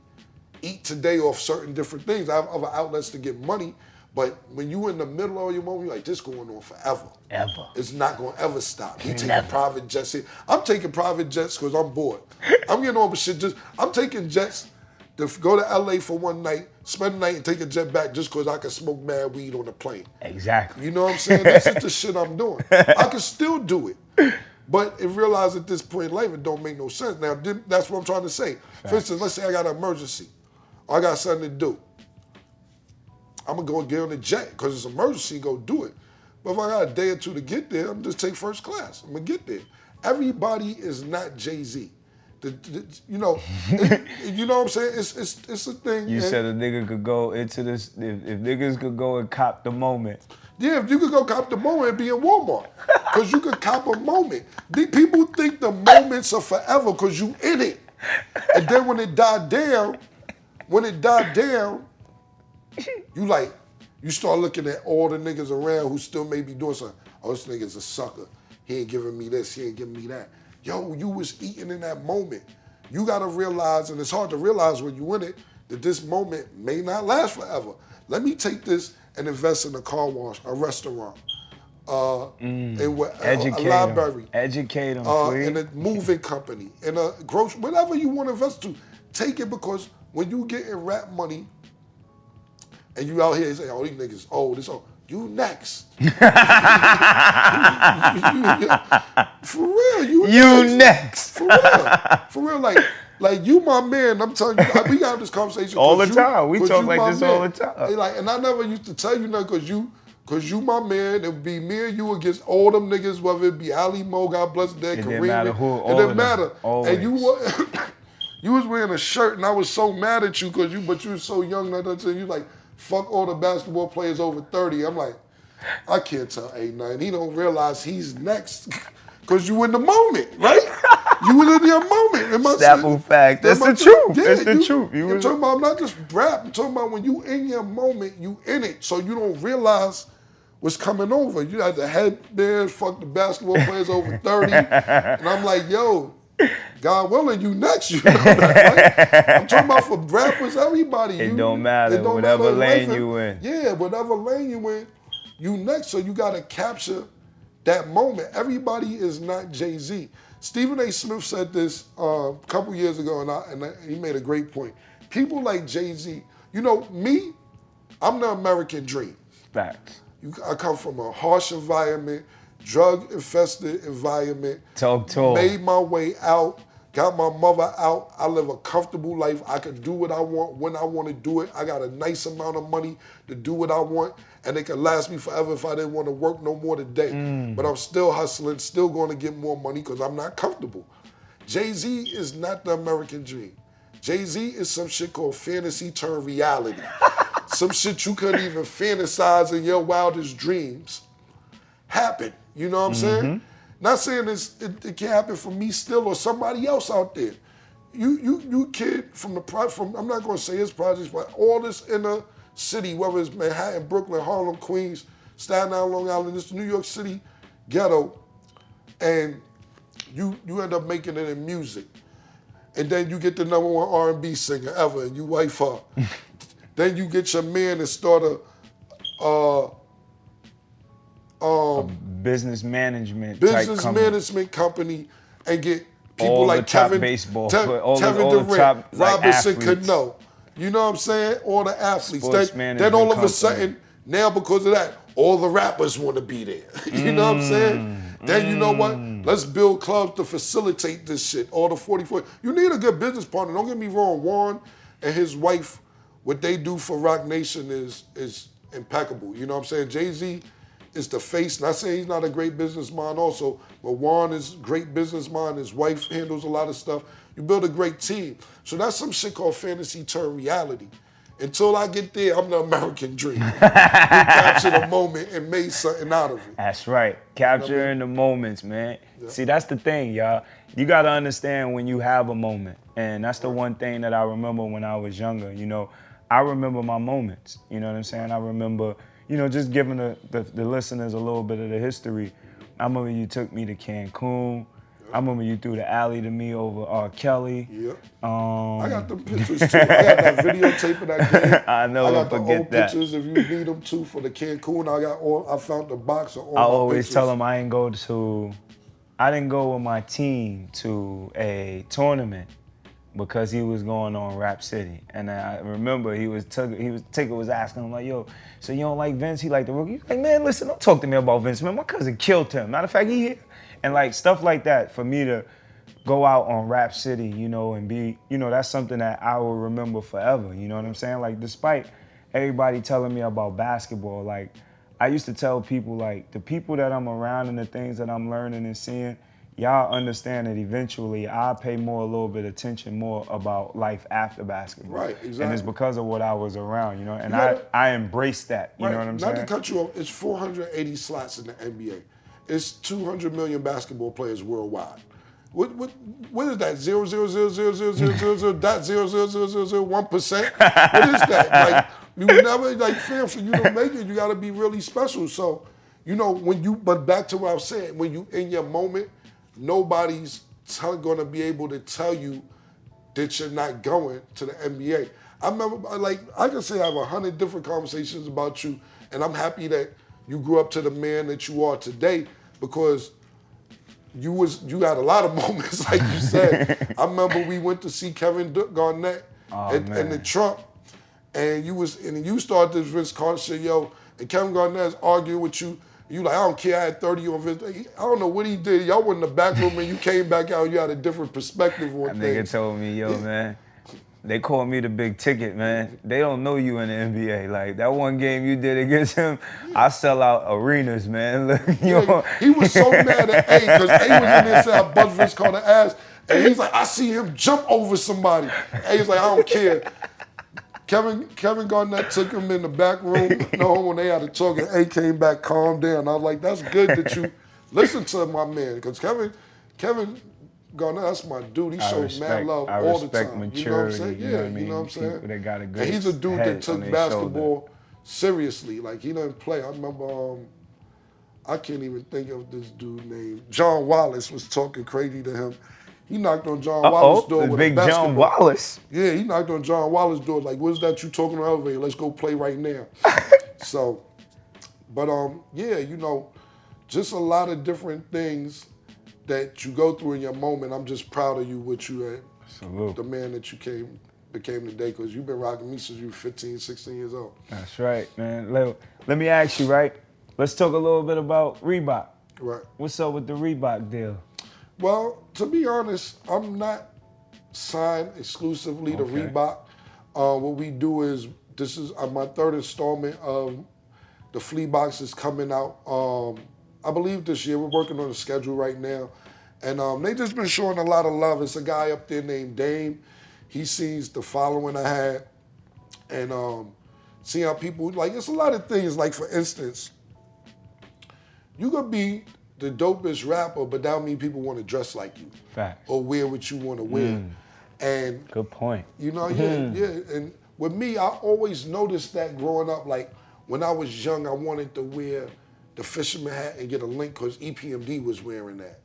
eat today off certain different things. I have other outlets to get money, but when you in the middle of your moment, you're like, this going on forever. Ever. It's not going to ever stop. You taking private jets here. I'm taking private jets because I'm bored. I'm getting on with shit. I'm taking jets to go to LA for one night, spend the night and take a jet back just because I can smoke mad weed on the plane. Exactly. You know what I'm saying? This is the shit I'm doing. I can still do it. But it realized at this point in life, it don't make no sense. Now, that's what I'm trying to say. Facts. For instance, let's say I got an emergency. Or I got something to do. I'm going to go get on the jet because it's an emergency, go do it. But if I got a day or two to get there, I'm just take first class. I'm going to get there. Everybody is not Jay-Z. You know what I'm saying? It's a thing. You said a nigga could go into this, if niggas could go and cop the moment. Yeah, if you could go cop the moment and be in Walmart. Because you could cop a moment. People think the moments are forever because you in it. And then when it died down, you start looking at all the niggas around who still may be doing something. Oh, this nigga's a sucker. He ain't giving me this, he ain't giving me that. Yo, you was eating in that moment. You gotta realize, and it's hard to realize when you in it, that this moment may not last forever. Let me take this and invest in a car wash, a restaurant, a library. Educate them, in a moving company, in a grocery, whatever you want to invest to, take it because when you get in rap money and you out here and say, oh, these niggas old, this old. You next. For real, you next. For real, like you my man. I'm telling you, we got this conversation all the time. We talk like this all the time. And I never used to tell you nothing because you my man. It would be me and you against all them niggas, whether it be Ali Mo, God bless their Kareem. It didn't matter who. It didn't matter. Always. And you was wearing a shirt, and I was so mad at you but you were so young that you like. Fuck all the basketball players over 30. I'm like, I can't tell A9. He don't realize he's next because you in the moment, right? You was in your moment. Simple fact. That's the truth. That's the truth. I'm talking about not just rap. I'm talking about when you in your moment, you in it. So you don't realize what's coming over. You have the headband, fuck the basketball players over 30. And I'm like, yo, God willing, you next. You know that, right? I'm talking about for rappers, everybody. It don't matter. Whatever lane you in. Yeah, whatever lane you in, you next. So you got to capture that moment. Everybody is not Jay-Z. Stephen A. Smith said this a couple years ago, and he made a great point. People like Jay-Z, you know, me, I'm the American dream. Facts. I come from a harsh environment, drug-infested environment. Talk. Made my way out, got my mother out. I live a comfortable life. I can do what I want when I want to do it. I got a nice amount of money to do what I want, and it can last me forever if I didn't want to work no more today. But I'm still hustling, still going to get more money because I'm not comfortable. Jay-Z is not the American dream. Jay-Z is some shit called fantasy turned reality. Some shit you couldn't even fantasize in your wildest dreams happen. You know what I'm saying? Not saying it can happen for me still or somebody else out there. You kid from I'm not gonna say his projects, but all this inner city, whether it's Manhattan, Brooklyn, Harlem, Queens, Staten Island, Long Island, this New York City ghetto, and you end up making it in music. And then you get the #1 R&B singer ever and you wife her. Then you get your man and start a business management company and get people all like the top Kevin baseball, Kevin all Durant, the top, Robinson athletes. Cano. You know what I'm saying? All the athletes. Then all of a sudden, now because of that, all the rappers want to be there. You know what I'm saying? Then you know what? Let's build clubs to facilitate this shit. All the 44. You need a good business partner. Don't get me wrong. Warren and his wife, what they do for Rock Nation is impeccable. You know what I'm saying? Jay-Z is the face. Not saying he's not a great businessman also, but Warren is a great businessman. His wife handles a lot of stuff. You build a great team. So that's some shit called fantasy turned reality. Until I get there, I'm the American dream. We captured a moment and made something out of it. That's right. Capturing the moments, man. Yeah. See, that's the thing, y'all. You got to understand when you have a moment. And that's the one thing that I remember when I was younger. You know, I remember my moments. You know what I'm saying? I remember, you know, just giving the listeners a little bit of the history. I remember you took me to Cancun. I remember you threw the alley to me over R. Kelly. Yep. I got them pictures too. I got that videotape of that game. I know. I got the old pictures if you need them too for the Cancun. I found the box of all my I always pictures. tell them I didn't go with my team to a tournament because he was going on Rap City. And I remember Tigger was asking him like, yo, so you don't like Vince? He like the Rookie? He's like, man, listen, don't talk to me about Vince, man. My cousin killed him. Matter of fact, he here. And like stuff like that, for me to go out on Rap City, you know, and be, you know, that's something that I will remember forever. You know what I'm saying? Like, despite everybody telling me about basketball, like, I used to tell people, like, the people that I'm around and the things that I'm learning and seeing, y'all understand that eventually I'll pay a little bit attention more about life after basketball. Right, exactly. And it's because of what I was around, you know, and I embrace that, you know what I'm saying? Not to cut you off, it's 480 slots in the NBA. It's 200 million basketball players worldwide. What is that? 0.0000000.0000001%? What is that? Like, you would never, like, fam, for you to make it, you got to be really special. So, you know, but back to what I was saying, when you in your moment, nobody's going to be able to tell you that you're not going to the NBA. I remember, like, I can say I have 100 different conversations about you, and I'm happy that you grew up to the man that you are today, because you had a lot of moments, like you said. I remember we went to see Kevin Garnett and the Trump, and you started this Vince Carter shit, yo, and Kevin Garnett's arguing with you. You like, I don't care, I had 30 on Vince. I don't know what he did. Y'all went in the back room and you came back out, you had a different perspective on things. That nigga told me, yo, man, they call me the big ticket, man. They don't know you in the NBA. Like, that one game you did against him, I sell out arenas, man. Look, he was so mad at A, because A was in there saying I bust Vince Carter ass, and he's like, I see him jump over somebody. A was like, I don't care. Kevin Garnett took him in the back room, when they had to talk, and A came back, calmed down. I was like, that's good that you listen to my man, because Kevin Garnett, that's my dude. He showed mad love all the time. Maturity, you know what I'm saying? Yeah, you know what I'm saying? People that got a good and he's a dude that took basketball shoulder. Seriously. Like, he doesn't play. I remember, I can't even think of this dude named John Wallace was talking crazy to him. He knocked on John Wallace's door with a basketball. John Wallace. Yeah, he knocked on John Wallace's door like, what's that you talking to the elevator? Let's go play right now. So, but yeah, you know, just a lot of different things that you go through in your moment. I'm just proud of you, what you had. Salute. The man that you became today, because you've been rocking me since you were 15, 16 years old. That's right, man. Let me ask you, right? Let's talk a little bit about Reebok. Right. What's up with the Reebok deal? Well, to be honest, I'm not signed exclusively to Reebok. What we do is, this is my third installment of the Flea Box is coming out, I believe this year. We're working on the schedule right now. And they just been showing a lot of love. It's a guy up there named Dame. He sees the following I had. And see how people, like, it's a lot of things. Like, for instance, you could be the dopest rapper, but that don't mean people want to dress like you. Facts. Or wear what you want to wear. And good point. You know, yeah. And with me, I always noticed that growing up. Like, when I was young, I wanted to wear the fisherman hat and get a link because EPMD was wearing that.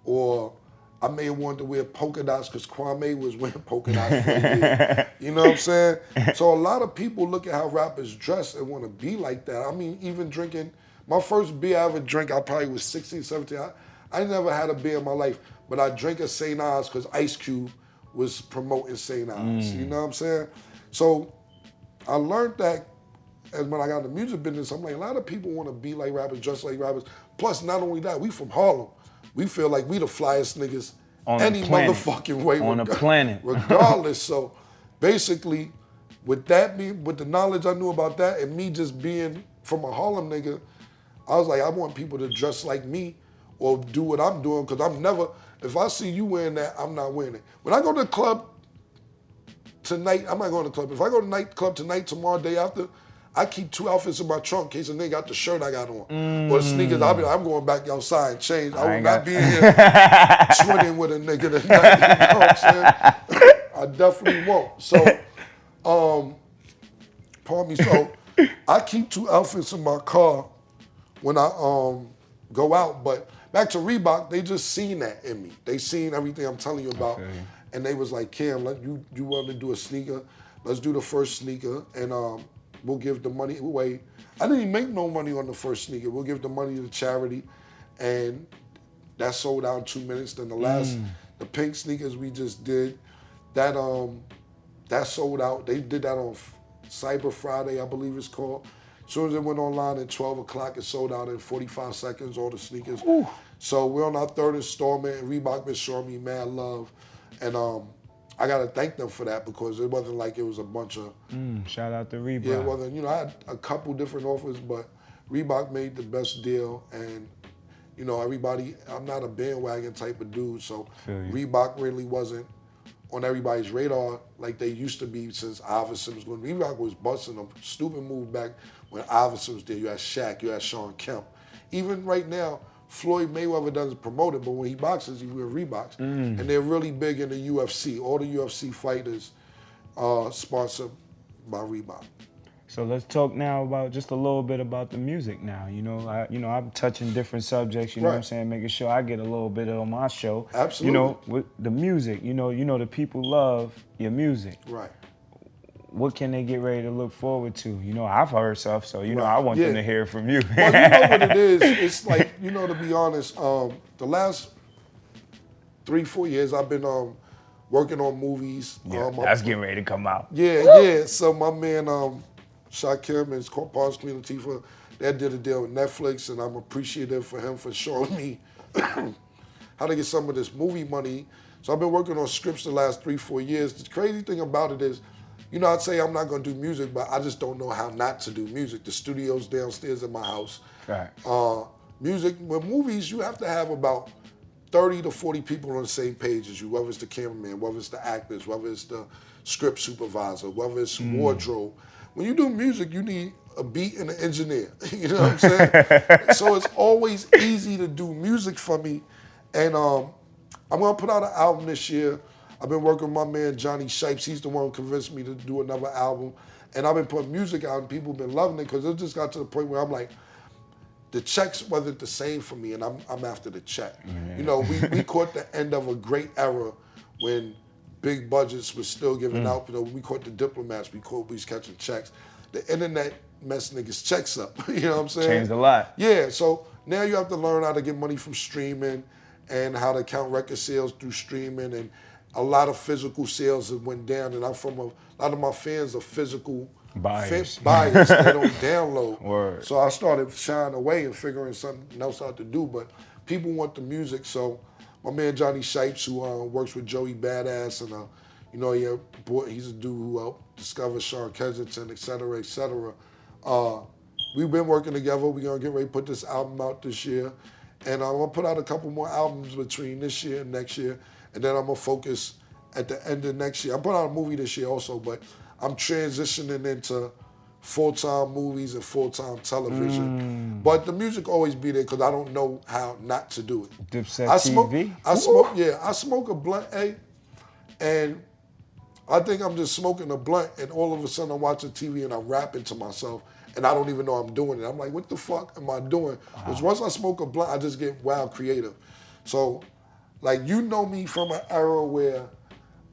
Or I may have wanted to wear polka dots because Kwame was wearing polka dots for a year. You know what I'm saying? So a lot of people look at how rappers dress and want to be like that. I mean, even drinking, my first beer I ever drank, I probably was 16, 17. I never had a beer in my life, but I drank a St. Ives because Ice Cube was promoting St. Ives. You know what I'm saying? So I learned that, and when I got in the music business, I'm like, a lot of people want to be like rappers, dress like rappers. Plus, not only that, we from Harlem. We feel like we the flyest niggas on any motherfucking way. On the planet. Regardless. So basically, with that being, with the knowledge I knew about that and me just being from a Harlem nigga, I was like, I want people to dress like me or do what I'm doing, because I'm never, if I see you wearing that, I'm not wearing it. When I go to the club tonight, I'm not going to the club. If I go to the nightclub tonight, tomorrow, day after, I keep 2 outfits in my trunk in case a nigga got the shirt I got on. Or the sneakers. I'll be like, I'm going back outside and change. I will not be in here twinning with a nigga tonight. You know what I'm saying? I definitely won't. So, pardon me. So, I keep 2 outfits in my car when I go out. But back to Reebok, they just seen that in me. They seen everything I'm telling you about. Okay. And they was like, Cam, you want to do a sneaker? Let's do the first sneaker. And we'll give the money away. I didn't even make no money on the first sneaker. We'll give the money to charity. And that sold out in 2 minutes. Then the last, the pink sneakers we just did, that sold out. They did that on Cyber Friday, I believe it's called. As soon as it went online at 12 o'clock, it sold out in 45 seconds, all the sneakers. Ooh. So we're on our third installment, and Reebok been showing me mad love. And I got to thank them for that because it wasn't like it was a bunch of... Shout out to Reebok. Yeah, it wasn't. You know, I had a couple different offers, but Reebok made the best deal. And, you know, everybody, I'm not a bandwagon type of dude, so Reebok really wasn't on everybody's radar like they used to be since Iverson was going. Reebok was busting a stupid move back when Iverson was there. You had Shaq, you had Sean Kemp. Even right now, Floyd Mayweather doesn't promote it, but when he boxes, he wears Reeboks. And they're really big in the UFC. All the UFC fighters are sponsored by Reebok. So let's talk now about just a little bit about the music now. You know, I'm touching different subjects, you know what I'm saying, making sure I get a little bit on my show. Absolutely. You know, with the music, you know the people love your music. Right. What can they get ready to look forward to? You know, I've heard stuff, so, you know, I want them to hear from you. Well, you know what it is? It's like, you know, to be honest, the last 3-4 years I've been working on movies. Yeah, that's getting ready to come out. Yeah. So my man, Shakim and his partner, Queen Latifah, they did a deal with Netflix, and I'm appreciative for him for showing me how to get some of this movie money. So I've been working on scripts the last 3-4 years. The crazy thing about it is, you know, I'd say I'm not gonna do music, but I just don't know how not to do music. The studio's downstairs in my house. Right. Music, with movies, you have to have about 30 to 40 people on the same page as you, whether it's the cameraman, whether it's the actors, whether it's the script supervisor, whether it's wardrobe. When you do music, you need a beat and an engineer. You know what I'm saying? So it's always easy to do music for me. And I'm gonna put out an album this year. I've been working with my man Johnny Shipes. He's the one who convinced me to do another album. And I've been putting music out and people have been loving it because it just got to the point where I'm like, the checks wasn't the same for me and I'm after the check. You know, we caught the end of a great era when big budgets were still giving out. You know, we caught the diplomats, we was catching checks. The internet messed niggas' checks up. You know what I'm saying? Changed a lot. Yeah, so now you have to learn how to get money from streaming and how to count record sales through streaming, and a lot of physical sales have went down, and I'm from a lot of my fans are physical buyers. They don't download. Word. So I started shying away and figuring something else out to do, but people want the music, so my man Johnny Shipes, who works with Joey Badass, and you know, he's a dude who helped discover Sean Kensington, et cetera, et cetera. We've been working together. We're gonna get ready to put this album out this year, and I'm gonna put out a couple more albums between this year and next year. And then I'm gonna focus at the end of next year. I'm putting out a movie this year also, but I'm transitioning into full-time movies and full-time television. But the music always be there because I don't know how not to do it. Dipset TV? I smoke a blunt, and I think I'm just smoking a blunt, and all of a sudden I'm watching TV and I'm rapping to myself, and I don't even know I'm doing it. I'm like, what the fuck am I doing? Because once I smoke a blunt, I just get wild creative. So, like, you know me from an era where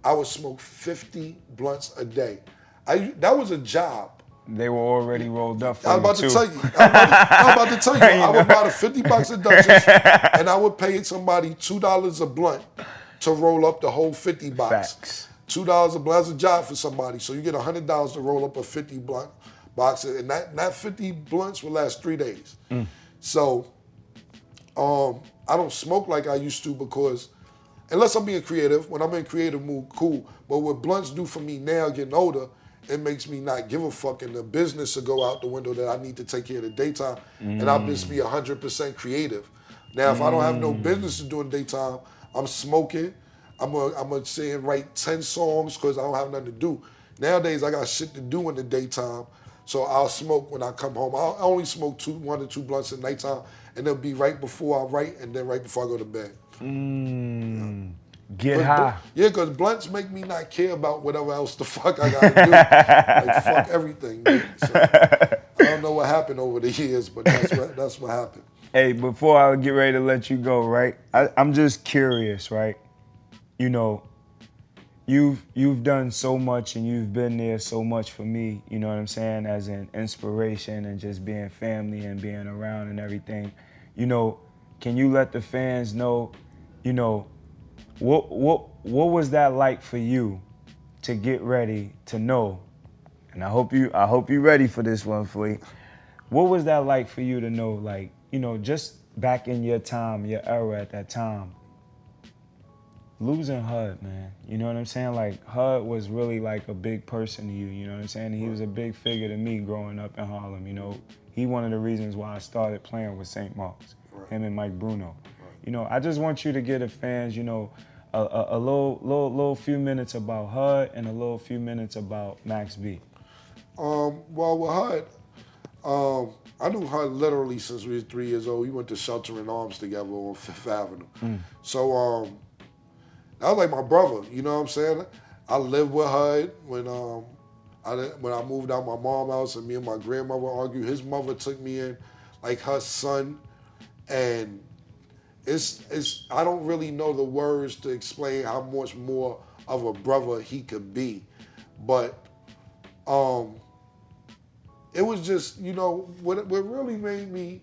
I would smoke 50 blunts a day. That was a job. They were already rolled up for I was about to tell you. I would buy the $50 a dozen, and I would pay somebody $2 a blunt to roll up the whole 50 box. Facts. $2 a blunt is a job for somebody, so you get $100 to roll up a 50 blunt box, and that 50 blunts will last 3 days. So, I don't smoke like I used to because, unless I'm being creative, when I'm in creative mood, cool. But what blunts do for me now, getting older, it makes me not give a fuck, and the business will go out the window that I need to take care of the daytime, and I'll just be 100% creative. Now, if I don't have no business to do in the daytime, I'm smoking. I'm gonna sit and write 10 songs because I don't have nothing to do. Nowadays, I got shit to do in the daytime, so I'll smoke when I come home. I'll only smoke 1 or 2 blunts at nighttime, and it'll be right before I write and then right before I go to bed. Get high. Yeah, because blunts make me not care about whatever else the fuck I gotta do. Like, fuck everything. So, I don't know what happened over the years, but that's what happened. Hey, before I get ready to let you go, right? I'm just curious, right? You know, you've done so much and you've been there so much for me, you know what I'm saying, as an inspiration and just being family and being around and everything. You know, can you let the fans know, you know, what was that like for you to get ready to know, and I hope you ready for this one, Fleet. What was that like for you to know, like, you know, just back in your time, your era at that time, losing HUD, man. You know what I'm saying? Like, HUD was really like a big person to you, you know what I'm saying? He was a big figure to me growing up in Harlem, you know. He one of the reasons why I started playing with St. Mark's, him and Mike Bruno. You know, I just want you to give the fans, you know, a little few minutes about HUD and a little few minutes about Max B. Well, with HUD, I knew HUD literally since we was 3 years old. We went to Shelter in Arms together on Fifth Avenue. So that was like my brother, you know what I'm saying? I lived with HUD when I moved out my mom's house and me and my grandmother argued. His mother took me in like her son, and it's I don't really know the words to explain how much more of a brother he could be, but it was just, you know, what really made me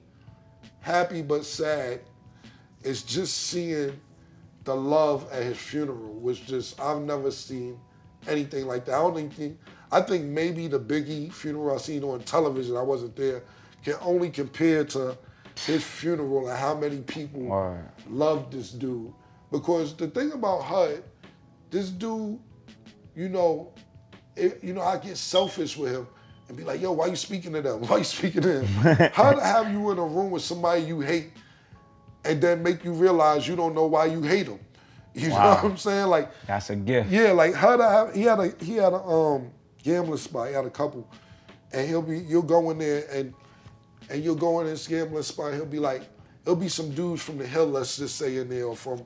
happy but sad is just seeing the love at his funeral was just, I've never seen anything like that. I think maybe the Biggie funeral I seen on television, I wasn't there, can only compare to his funeral and how many people loved this dude. Because the thing about HUD, this dude, you know, I get selfish with him and be like, yo, why you speaking to them? Why you speaking to him? How to have you in a room with somebody you hate and then make you realize you don't know why you hate him? You know what I'm saying? Like, that's a gift. Yeah, like he had a gambling spot. He had a couple, and you'll go in there and you'll go in this gambling spot. He'll be like, it'll be some dudes from the hill, let's just say, in there, or from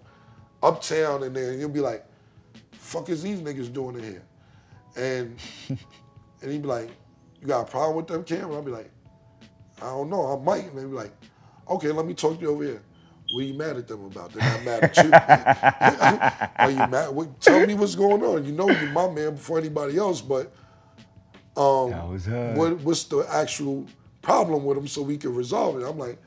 uptown in there, and you'll be like, fuck is these niggas doing in here? And he'd be like, you got a problem with them, Camron? I'll be like, I don't know, I might. And they'd be like, okay, let me talk to you over here. What are you mad at them about? They're not mad at you. Are you mad? Tell me what's going on. You know you're my man before anybody else, but that was what's the actual problem with them so we can resolve it? I'm like,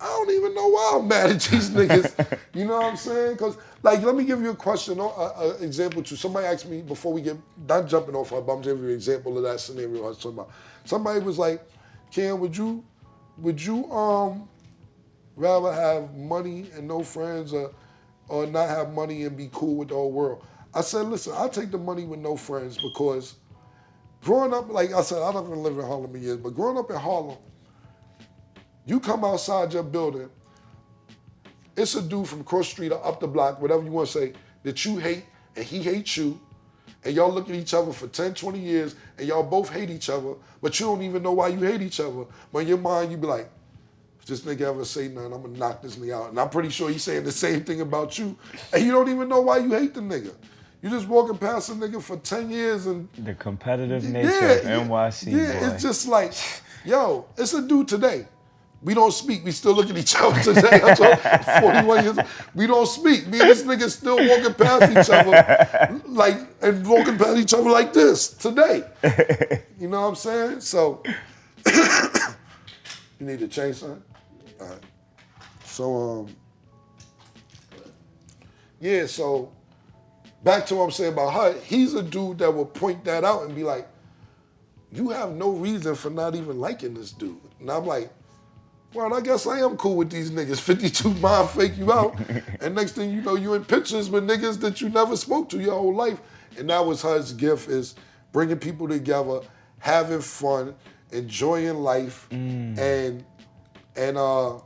I don't even know why I'm mad at these niggas. You know what I'm saying? Because, like, let me give you a question, an example too. Somebody asked me before we get, not jumping off, but I'm giving you an example of that scenario I was talking about. Somebody was like, Cam, would you rather have money and no friends or not have money and be cool with the whole world? I said, listen, I'll take the money with no friends because growing up, like I said, I don't even live in Harlem in years, but growing up in Harlem, you come outside your building, it's a dude from across the street or up the block, whatever you want to say, that you hate and he hates you, and y'all look at each other for 10, 20 years, and y'all both hate each other, but you don't even know why you hate each other. But in your mind, you be like, if this nigga ever say nothing, I'm gonna knock this nigga out. And I'm pretty sure he's saying the same thing about you, and you don't even know why you hate the nigga. You just walking past a nigga for 10 years and... The competitive nature of NYC, boy. It's just like, yo, it's a dude today. We don't speak. We still look at each other today. I'm talking 41 years old. We don't speak. Me and this nigga still walking past each other and walking past each other like this today. You know what I'm saying? So, you need to change something? All right. So, so back to what I'm saying about HUD. He's a dude that will point that out and be like, you have no reason for not even liking this dude. And I'm like, well, I guess I am cool with these niggas. 52 mind fake you out. And next thing you know, you in pictures with niggas that you never spoke to your whole life. And that was HUD's gift, is bringing people together, having fun, enjoying life. And I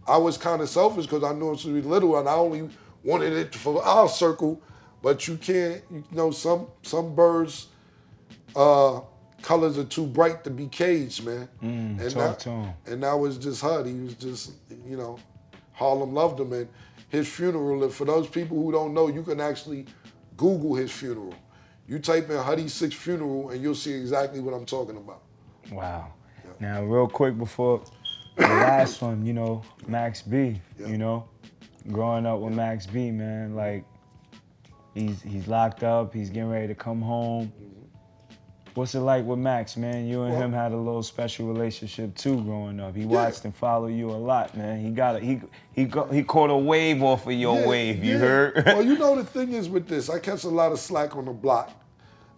was kind of selfish because I knew him since we were little and I only wanted it for our circle. But you can't, you know, some birds, colors are too bright to be caged, man. And that was just HUD. He was just, you know, Harlem loved him. And his funeral, and for those people who don't know, you can actually Google his funeral. You type in Huddy 6 funeral and you'll see exactly what I'm talking about. Wow. Yeah. Now, real quick before the last one, you know, Max B, you know, growing up with Max B, man, like, he's locked up, he's getting ready to come home. What's it like with Max, man? You and him had a little special relationship too growing up. He watched and followed you a lot, man. He caught a wave off of your wave. You heard? Well, you know the thing is with this, I catch a lot of slack on the block.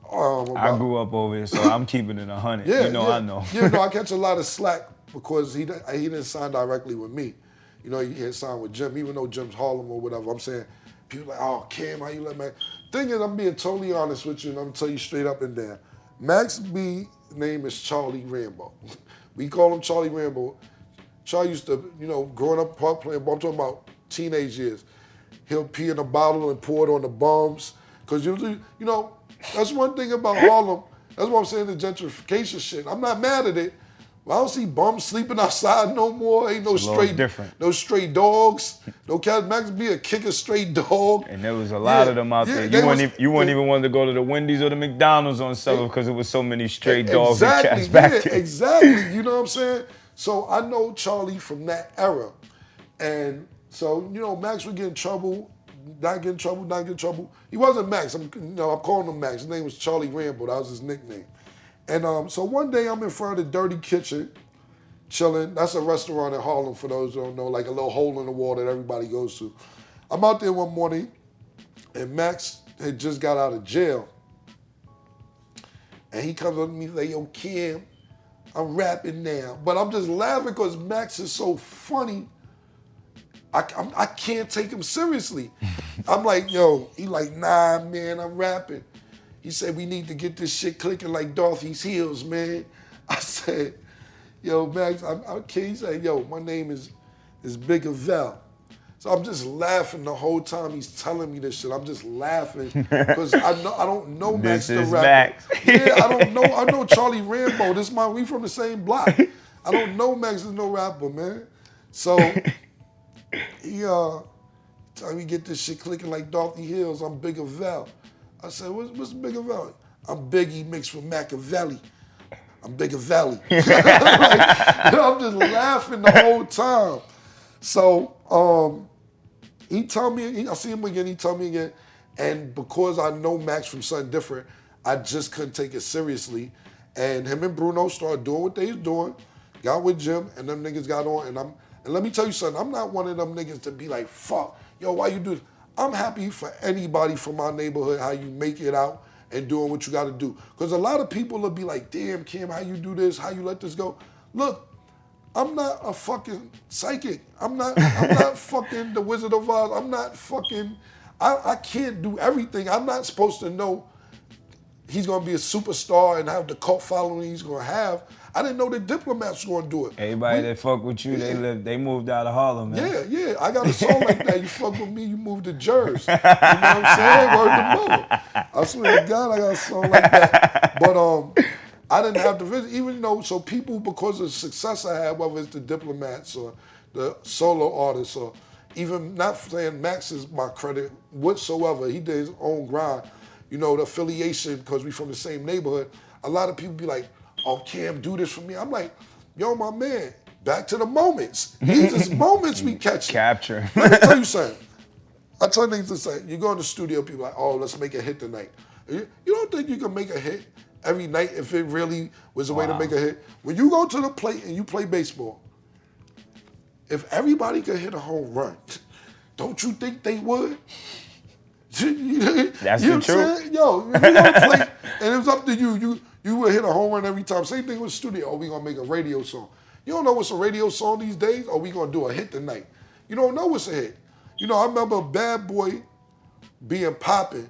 I grew up over here, so I'm keeping it 100. I know. I catch a lot of slack because he didn't sign directly with me. You know, he had signed with Jim, even though Jim's Harlem or whatever. I'm saying, people like, oh, Cam, how you let Max? Thing is, I'm being totally honest with you, and I'm gonna tell you straight up and down. Max B name is Charlie Rambo. We call him Charlie Rambo. Charlie used to, growing up park playing ball, I'm talking about teenage years. He'll pee in a bottle and pour it on the bums. Because usually, that's one thing about Harlem. That's what I'm saying, the gentrification shit. I'm not mad at it. I don't see bums sleeping outside no more. Ain't no stray dogs. No cats. Max B a kick a stray dog. And there was a lot of them out there. You wouldn't even want to go to the Wendy's or the McDonald's on Southern because there was so many stray dogs and cats back there. Exactly. You know what I'm saying? So I know Charlie from that era. And so, Max would get in trouble, not get in trouble. He wasn't Max. I'm calling him Max. His name was Charlie Rambo. That was his nickname. And so one day I'm in front of the Dirty Kitchen, chilling. That's a restaurant in Harlem, for those who don't know, like a little hole in the wall that everybody goes to. I'm out there one morning, and Max had just got out of jail. And he comes up to me and like, yo, Cam, I'm rapping now. But I'm just laughing because Max is so funny. I can't take him seriously. I'm like, yo, he like, nah, man, I'm rapping. He said, we need to get this shit clicking like Dorothy's heels, man. I said, yo, Max, I can't. He said, yo, my name is Biggie. So I'm just laughing the whole time he's telling me this shit. I'm just laughing because I don't know Max the rapper. Max. Yeah, I know Charlie Rambo. We from the same block. I don't know Max is no rapper, man. So he tell me get this shit clicking like Dorothy Hills. I'm Biggie. I said, what's Biggie? I'm Biggie mixed with Machiavelli. I'm Biggie Valley. I'm just laughing the whole time. So he told me, I see him again, he told me again, and because I know Max from something different, I just couldn't take it seriously. And him and Bruno started doing what they was doing, got with Jim, and them niggas got on, and let me tell you something, I'm not one of them niggas to be like, fuck, yo, why you do this? I'm happy for anybody from my neighborhood, how you make it out and doing what you got to do. Because a lot of people will be like, damn, Kim, how you do this? How you let this go? Look, I'm not a fucking psychic. I'm not fucking the Wizard of Oz. I'm not fucking, I can't do everything. I'm not supposed to know he's going to be a superstar and have the cult following he's going to have. I didn't know the Diplomats were going to do it. Everybody that fuck with you, they moved out of Harlem, man. Yeah. I got a song like that. You fuck with me, you move to Jersey. You know what I'm saying? Word to mother. I swear to God, I got a song like that. But I didn't have the vision, even though, so people, because of the success I had, whether it's the Diplomats or the solo artists, or even not saying Max is my credit whatsoever, he did his own grind. The affiliation, because we from the same neighborhood, a lot of people be like, oh, Cam, do this for me. I'm like, yo, my man, back to the moments. These is moments we catch. Capture. Let me tell you something. I tell niggas to say, you go in the studio, people are like, oh, let's make a hit tonight. You don't think you can make a hit every night if it really was a way to make a hit? When you go to the plate and you play baseball, if everybody could hit a home run, don't you think they would? That's the truth. Yo, if you go to play and it was up to you, you would hit a home run every time. Same thing with studio. Oh, we gonna make a radio song. You don't know what's a radio song these days? Or we gonna do a hit tonight? You don't know what's a hit. I remember Bad Boy being popping,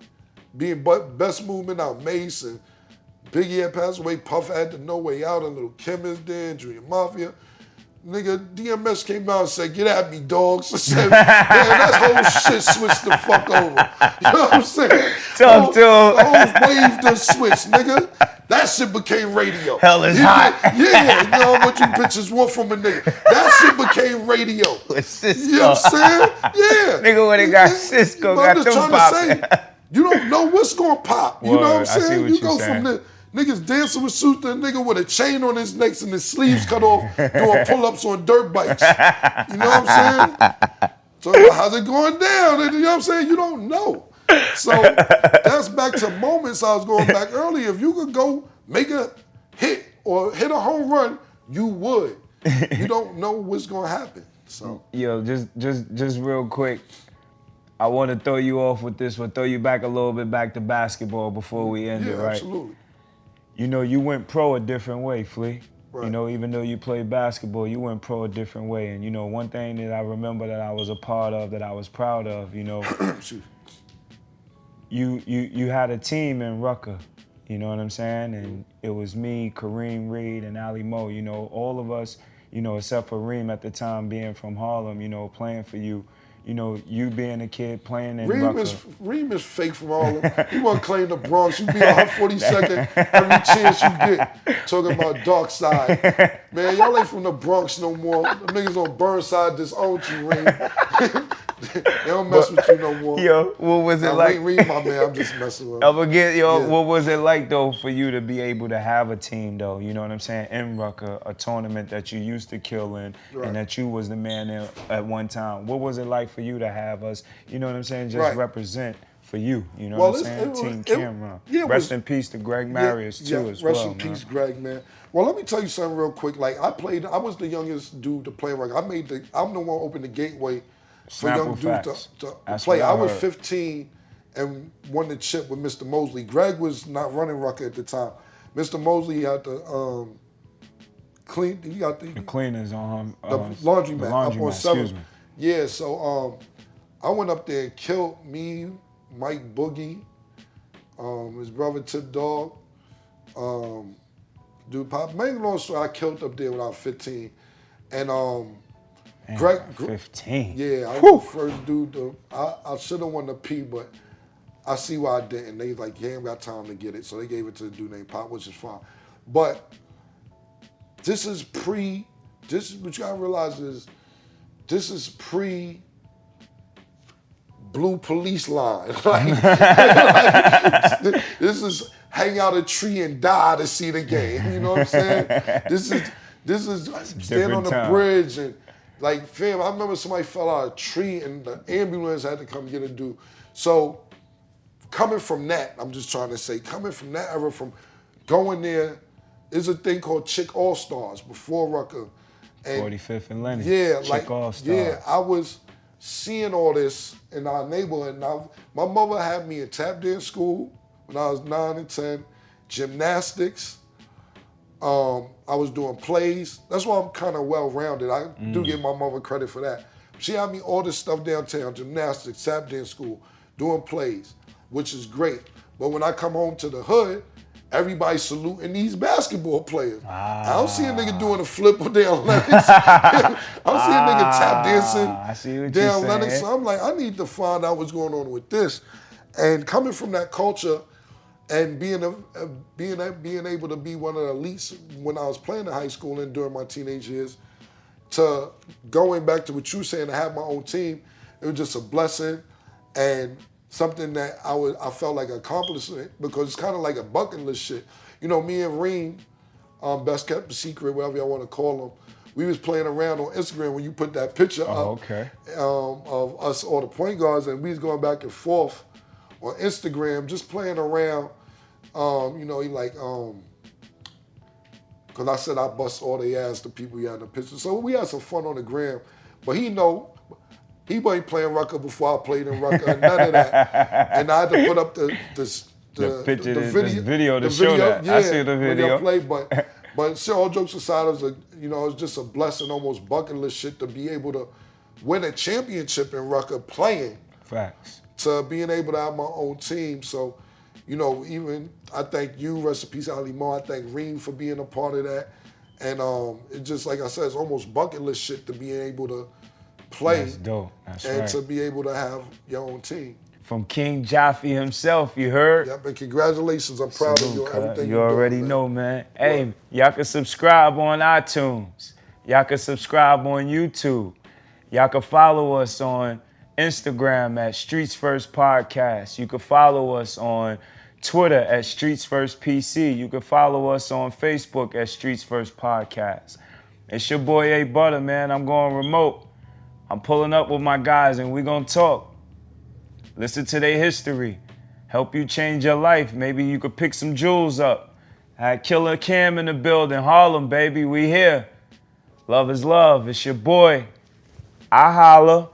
being best movement out. Mase and Biggie had passed away. Puff had the No Way Out, a little Chemist then, Junior Mafia. Nigga, DMS came out and said, get at me, dogs. I said, man, that whole shit switched the fuck over. You know what I'm saying? Talk to him. The whole wave done switched, nigga. That shit became radio. Hell is hot. Yeah, you know what you bitches want from a nigga. That shit became radio. With Cisco. You know what I'm saying? Yeah. Nigga, when it got Cisco, got them popping. You don't know what's going to pop. You know what I'm saying? You go saying. from the niggas dancing with suits to a nigga with a chain on his neck and his sleeves cut off doing pull-ups on dirt bikes. You know what I'm saying? So how's it going down? You know what I'm saying? You don't know. So that's back to moments I was going back earlier. If you could go make a hit or hit a home run, you would. You don't know what's gonna happen. So yo, just real quick, I want to throw you off with this one, throw you back a little bit back to basketball before we end it, right? Absolutely. You know, you went pro a different way, Flea. Right. You know, even though you played basketball, you went pro a different way. And you know, one thing that I remember that I was a part of, that I was proud of, you know, you had a team in Rucker, you know what I'm saying? And it was me, Kareem Reed, and Ali Mo, you know, all of us, you know, except for Reem at the time being from Harlem, you know, playing for you. You know, you being a kid playing in Rucker. Reem is fake from Harlem. He want to claim the Bronx. You be on 42nd every chance you get. Talking about dark side. Man, y'all ain't from the Bronx no more. The niggas on Burnside disowned you, Reem. They don't mess with you no more. Yo, what was it like? Reem, my man, I'm just messing with him. I'm gonna get, what was it like, though, for you to be able to have a team, though, you know what I'm saying, in Rucker, a tournament that you used to kill in, and that you was the man in at one time. What was it like for you to have us, you know what I'm saying, just represent for you, you know what I'm saying, Team Camron. Rest in peace to Greg Marius, too, as well, Rest in peace, Greg, man. Well, let me tell you something real quick. Like, I was the youngest dude to play Rucker. I'm the one who opened the gateway for young dudes to play. I was 15 and won the chip with Mr. Mosley. Greg was not running Rucker at the time. Mr. Mosley had the clean. He got the cleaners on the laundromat up on 7th. Yeah, so I went up there and killed me, Mike Boogie, his brother Tip Dog, dude Pop. Main long story, I killed up there when I was 15, and Greg, 15. Yeah, I was the first dude I should have won the P, but I see why I didn't. They like, you ain't got time to get it, so they gave it to the dude named Pop, which is fine. But this is what you gotta realize is, this is pre Blue Police line. This is hang out a tree and die to see the game. You know what I'm saying? This is stand on the bridge and like, fam, I remember somebody fell out of a tree and the ambulance had to come get a dude. So coming from that, I'm just trying to say, coming from that era, from going there, there's a thing called Chick All-Stars before Rucker. And 45th and Lenny. Yeah, Chick like, All-Stars. yeah, I was seeing all this in our neighborhood. Now, my mother had me in tap dance school when I was 9 and 10, gymnastics. I was doing plays. That's why I'm kind of well-rounded. I do give my mother credit for that. She had me all this stuff downtown, gymnastics, tap dance school, doing plays, which is great. But when I come home to the hood, everybody's saluting these basketball players. I don't see a nigga doing a flip down Lennox. I don't see a nigga tap dancing down Lennox. So I'm like, I need to find out what's going on with this. And coming from that culture and being able to be one of the elites when I was playing in high school and during my teenage years, to going back to what you were saying, to have my own team, it was just a blessing and something that I felt like an accomplishment, because it's kind of like a bucket list shit. You know, me and Reem, best kept secret, whatever y'all want to call him, we was playing around on Instagram when you put that picture up of us, all the point guards, and we was going back and forth on Instagram, just playing around. You know, he like, because I said I bust all they ass the people he had in the picture. So we had some fun on the gram. But he wasn't playing Rucker before I played in Rucker, none of that. And I had to put up the video to show that. Yeah, I see the video. Play, but all jokes aside, it was just a blessing, almost bucket list shit to be able to win a championship in Rucker playing. Facts. To being able to have my own team. So, you know, even I thank you, rest in peace, Ali Mo. I thank Reem for being a part of that. And it just, like I said, it's almost bucket list shit to be able to play. That's dope. That's and right. to be able to have your own team. From King Jaffe himself, you heard? Yep, and congratulations. I'm proud of you. Everything you already know, man. Hey, y'all can subscribe on iTunes. Y'all can subscribe on YouTube. Y'all can follow us on Instagram at StreetsFirstPodcast. You can follow us on Twitter at StreetsFirstPC. You can follow us on Facebook at StreetsFirstPodcast. It's your boy A Butta, man. I'm going remote. I'm pulling up with my guys and we're going to talk. Listen to their history. Help you change your life. Maybe you could pick some jewels up. Had Killer Cam in the building. Harlem, baby, we here. Love is love. It's your boy. I holla.